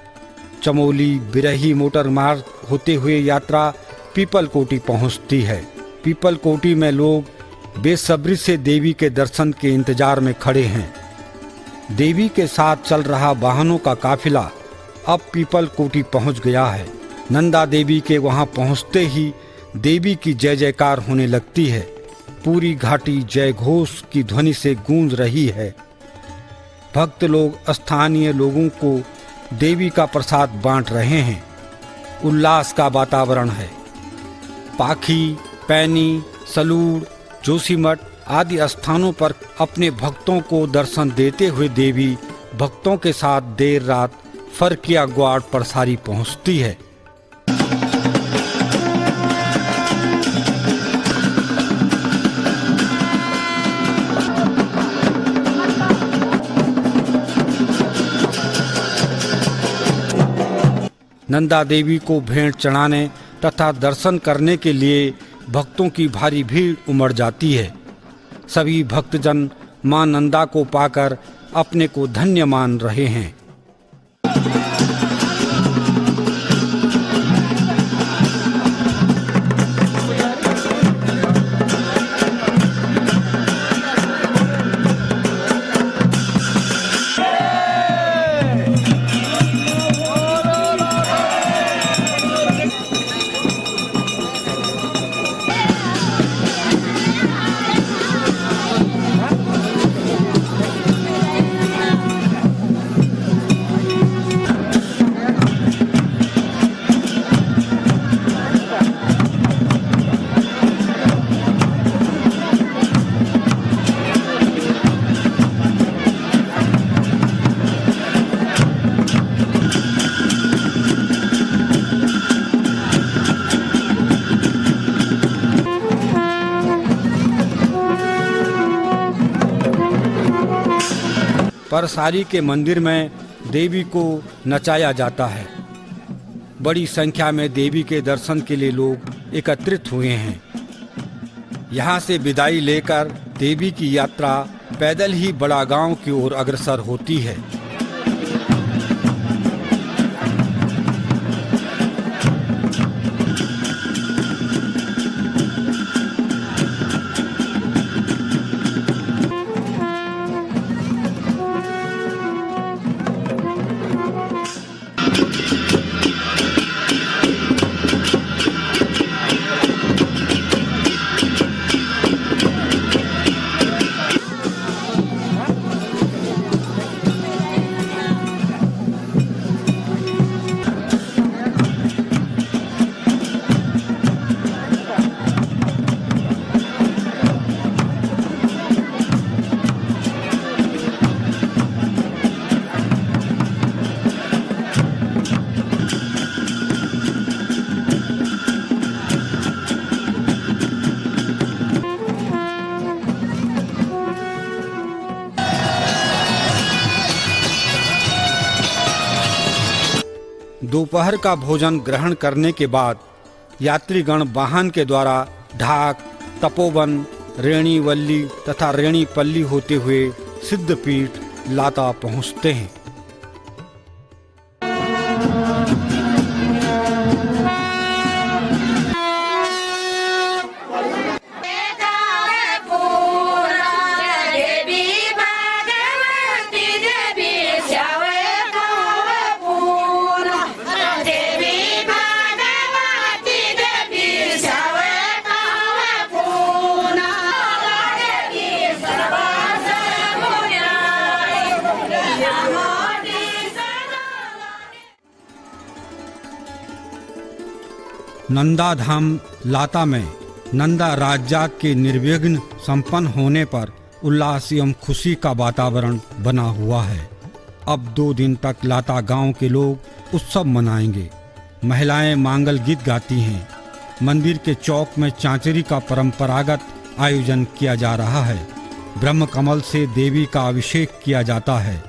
चमोली बिरही मोटर मार्ग होते हुए यात्रा पीपलकोटी पहुंचती है। पीपलकोटी में लोग बेसब्री से देवी के दर्शन के इंतजार में खड़े हैं। देवी के साथ चल रहा वाहनों का काफिला अब पीपलकोटी पहुंच गया है। नंदा देवी के वहां पहुंचते ही देवी की जय जयकार होने लगती है। पूरी घाटी जय घोष की ध्वनि से गूंज रही है। भक्त लोग स्थानीय लोगों को देवी का प्रसाद बांट रहे हैं। उल्लास का वातावरण है। पाखी, पैनी, सलूड़, जोशीमठ आदि स्थानों पर अपने भक्तों को दर्शन देते हुए देवी भक्तों के साथ देर रात फरकिया ग्वाड़ परसारी पहुंचती है। नंदा देवी को भेंट चढ़ाने तथा दर्शन करने के लिए भक्तों की भारी भीड़ उमड़ जाती है। सभी भक्तजन मां नंदा को पाकर अपने को धन्य मान रहे हैं। परसारी के मंदिर में देवी को नचाया जाता है। बड़ी संख्या में देवी के दर्शन के लिए लोग एकत्रित हुए हैं। यहाँ से विदाई लेकर देवी की यात्रा पैदल ही बड़ा गांव की ओर अग्रसर होती है। दोपहर का भोजन ग्रहण करने के बाद यात्रीगण वाहन के द्वारा ढाक, तपोवन, रेणीवल्ली तथा रेणीपल्ली होते हुए सिद्धपीठ लाता पहुँचते हैं। नंदा धाम लाता में नंदा राजजात के निर्विघ्न संपन्न होने पर उल्लास एवं खुशी का वातावरण बना हुआ है। अब 2 दिन तक लाता गांव के लोग उत्सव मनाएंगे। महिलाएं मांगल गीत गाती हैं। मंदिर के चौक में चांचरी का परंपरागत आयोजन किया जा रहा है। ब्रह्म कमल से देवी का अभिषेक किया जाता है।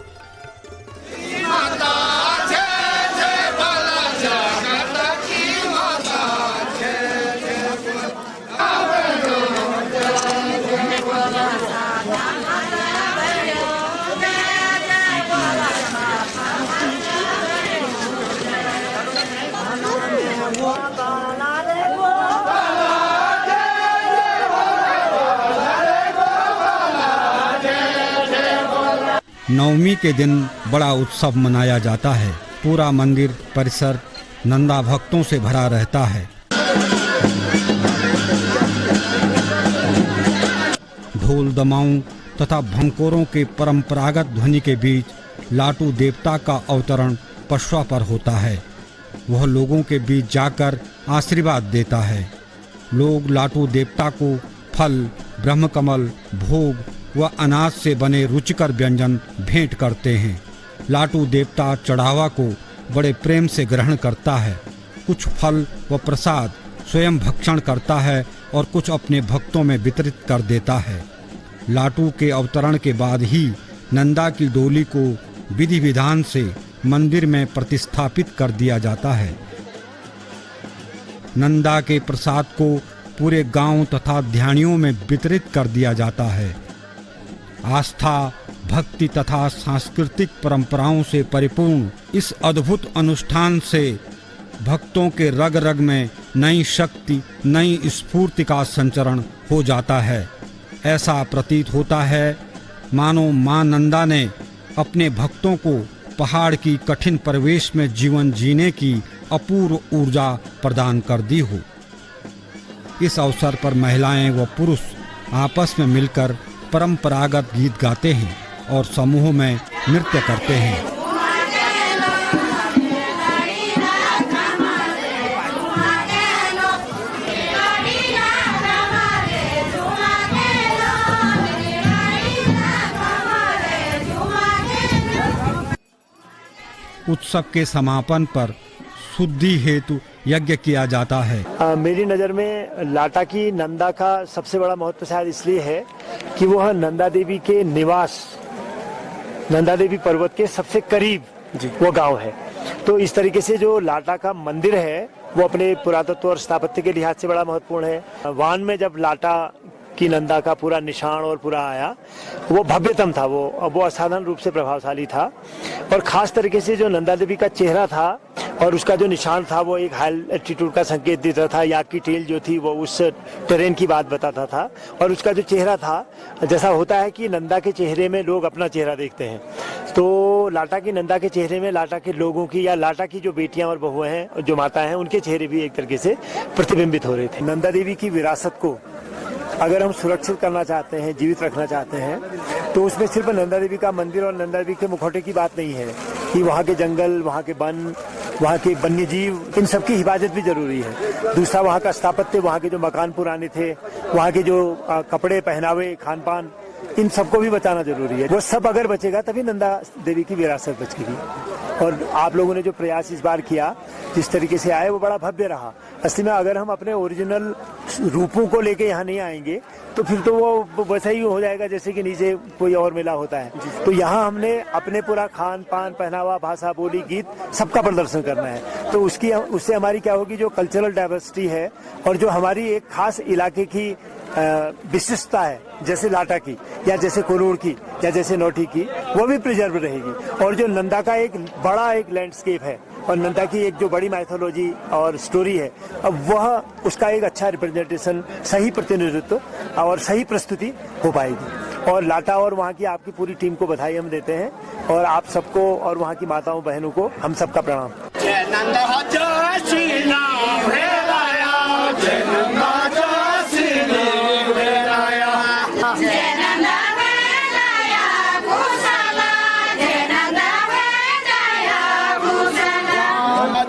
नवमी के दिन बड़ा उत्सव मनाया जाता है। पूरा मंदिर परिसर नंदा भक्तों से भरा रहता है। ढोल दमाऊं तथा भंकोरों के परंपरागत ध्वनि के बीच लाटू देवता का अवतरण पशुआ पर होता है। वह लोगों के बीच जाकर आशीर्वाद देता है। लोग लाटू देवता को फल, ब्रह्मकमल, भोग व अनाज से बने रुचिकर व्यंजन भेंट करते हैं। लाटू देवता चढ़ावा को बड़े प्रेम से ग्रहण करता है। कुछ फल व प्रसाद स्वयं भक्षण करता है और कुछ अपने भक्तों में वितरित कर देता है। लाटू के अवतरण के बाद ही नंदा की डोली को विधि विधान से मंदिर में प्रतिस्थापित कर दिया जाता है। नंदा के प्रसाद को पूरे गांव तथा ध्यानियों में वितरित कर दिया जाता है। आस्था, भक्ति तथा सांस्कृतिक परंपराओं से परिपूर्ण इस अद्भुत अनुष्ठान से भक्तों के रग रग में नई शक्ति, नई स्फूर्ति का संचरण हो जाता है। ऐसा प्रतीत होता है मानो मां नंदा ने अपने भक्तों को पहाड़ की कठिन प्रवेश में जीवन जीने की अपूर्व ऊर्जा प्रदान कर दी हो। इस अवसर पर महिलाएं व पुरुष आपस में मिलकर परंपरागत गीत गाते हैं और समूह में नृत्य करते हैं। उत्सव के समापन पर शुद्धि हेतु यज्ञ किया जाता है। मेरी नज़र में लाटा की नंदा का सबसे बड़ा महत्व शायद इसलिए है कि वह नंदा देवी के निवास, नंदा देवी पर्वत के सबसे करीब वो गांव है। तो इस तरीके से जो लाटा का मंदिर है वो अपने पुरातत्व और स्थापत्य के लिहाज से बड़ा महत्वपूर्ण है। वान में जब लाटा की नंदा का पूरा निशान और पूरा आया, वो भव्यतम था, वो असाधारण रूप से प्रभावशाली था। और खास तरीके से जो नंदा देवी का चेहरा था और उसका जो निशान था वो एक हाई एल्टीट्यूड का संकेत देता था। याक की टेल जो थी वो उस टेरेन की बात बताता था। और उसका जो चेहरा था, जैसा होता है कि नंदा के चेहरे में लोग अपना चेहरा देखते हैं, तो लाटा की नंदा के चेहरे में लाटा के लोगों की या लाटा की जो बेटियां और बहुएं हैं, जो माताएं हैं, उनके चेहरे भी एक तरीके से प्रतिबिंबित हो रहे थे। नंदा देवी की विरासत को अगर हम सुरक्षित करना चाहते हैं, जीवित रखना चाहते हैं, तो उसमें सिर्फ नंदा देवी का मंदिर और नंदा देवी के मुखौटे की बात नहीं है कि वहाँ के जंगल, वहाँ के वन, वहाँ के वन्य जीव, इन सब की हिफाजत भी जरूरी है। दूसरा वहाँ का स्थापत्य, वहाँ के जो मकान पुराने थे, वहाँ के जो कपड़े, पहनावे, खान पान, इन सबको भी बचाना जरूरी है। वो सब अगर बचेगा तभी नंदा देवी की विरासत बचेगी। और आप लोगों ने जो प्रयास इस बार किया, जिस तरीके से आए, वो बड़ा भव्य रहा। असली में अगर हम अपने ओरिजिनल रूपों को लेके यहाँ नहीं आएंगे तो फिर तो वो वैसा ही हो जाएगा जैसे कि नीचे कोई और मेला होता है। तो यहाँ हमने अपने पूरा खान पान, पहनावा, भाषा, बोली, गीत, सबका प्रदर्शन करना है। तो उससे हमारी क्या होगी, जो कल्चरल डाइवर्सिटी है और जो हमारी एक खास इलाके की विशिष्टता है, जैसे लाटा की या जैसे कोरूर की या जैसे नौठी की, वो भी प्रिजर्व रहेगी। और जो नंदा का एक बड़ा एक लैंडस्केप है और नंदा की एक जो बड़ी माइथोलॉजी और स्टोरी है, अब वह उसका एक अच्छा रिप्रेजेंटेशन, सही प्रतिनिधित्व और सही प्रस्तुति हो पाएगी। और लाटा और वहाँ की आपकी पूरी टीम को बधाई हम देते हैं और आप सबको और वहाँ की माताओं बहनों को हम सबका प्रणाम।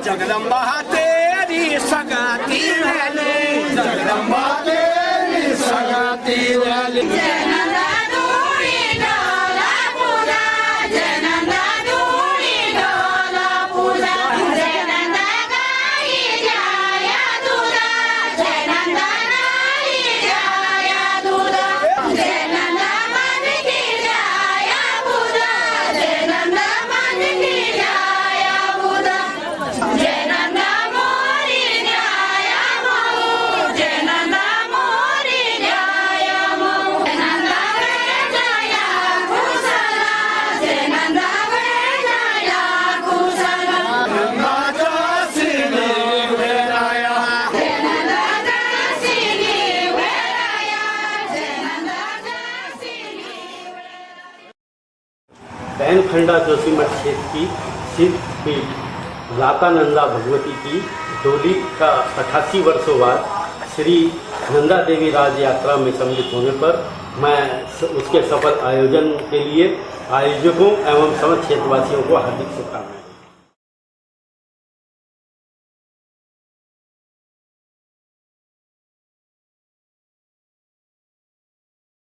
जगदम्बा तेरी सगाती बैनखंडा जोशीमठ क्षेत्र की सिद्ध पीठ लातानंदा भगवती की डोली का 88 वर्षों बाद श्री नंदा देवी राज यात्रा में सम्मिलित होने पर मैं उसके सफल आयोजन के लिए आयोजकों एवं समस्त क्षेत्रवासियों को हार्दिक शुभकामनाएं।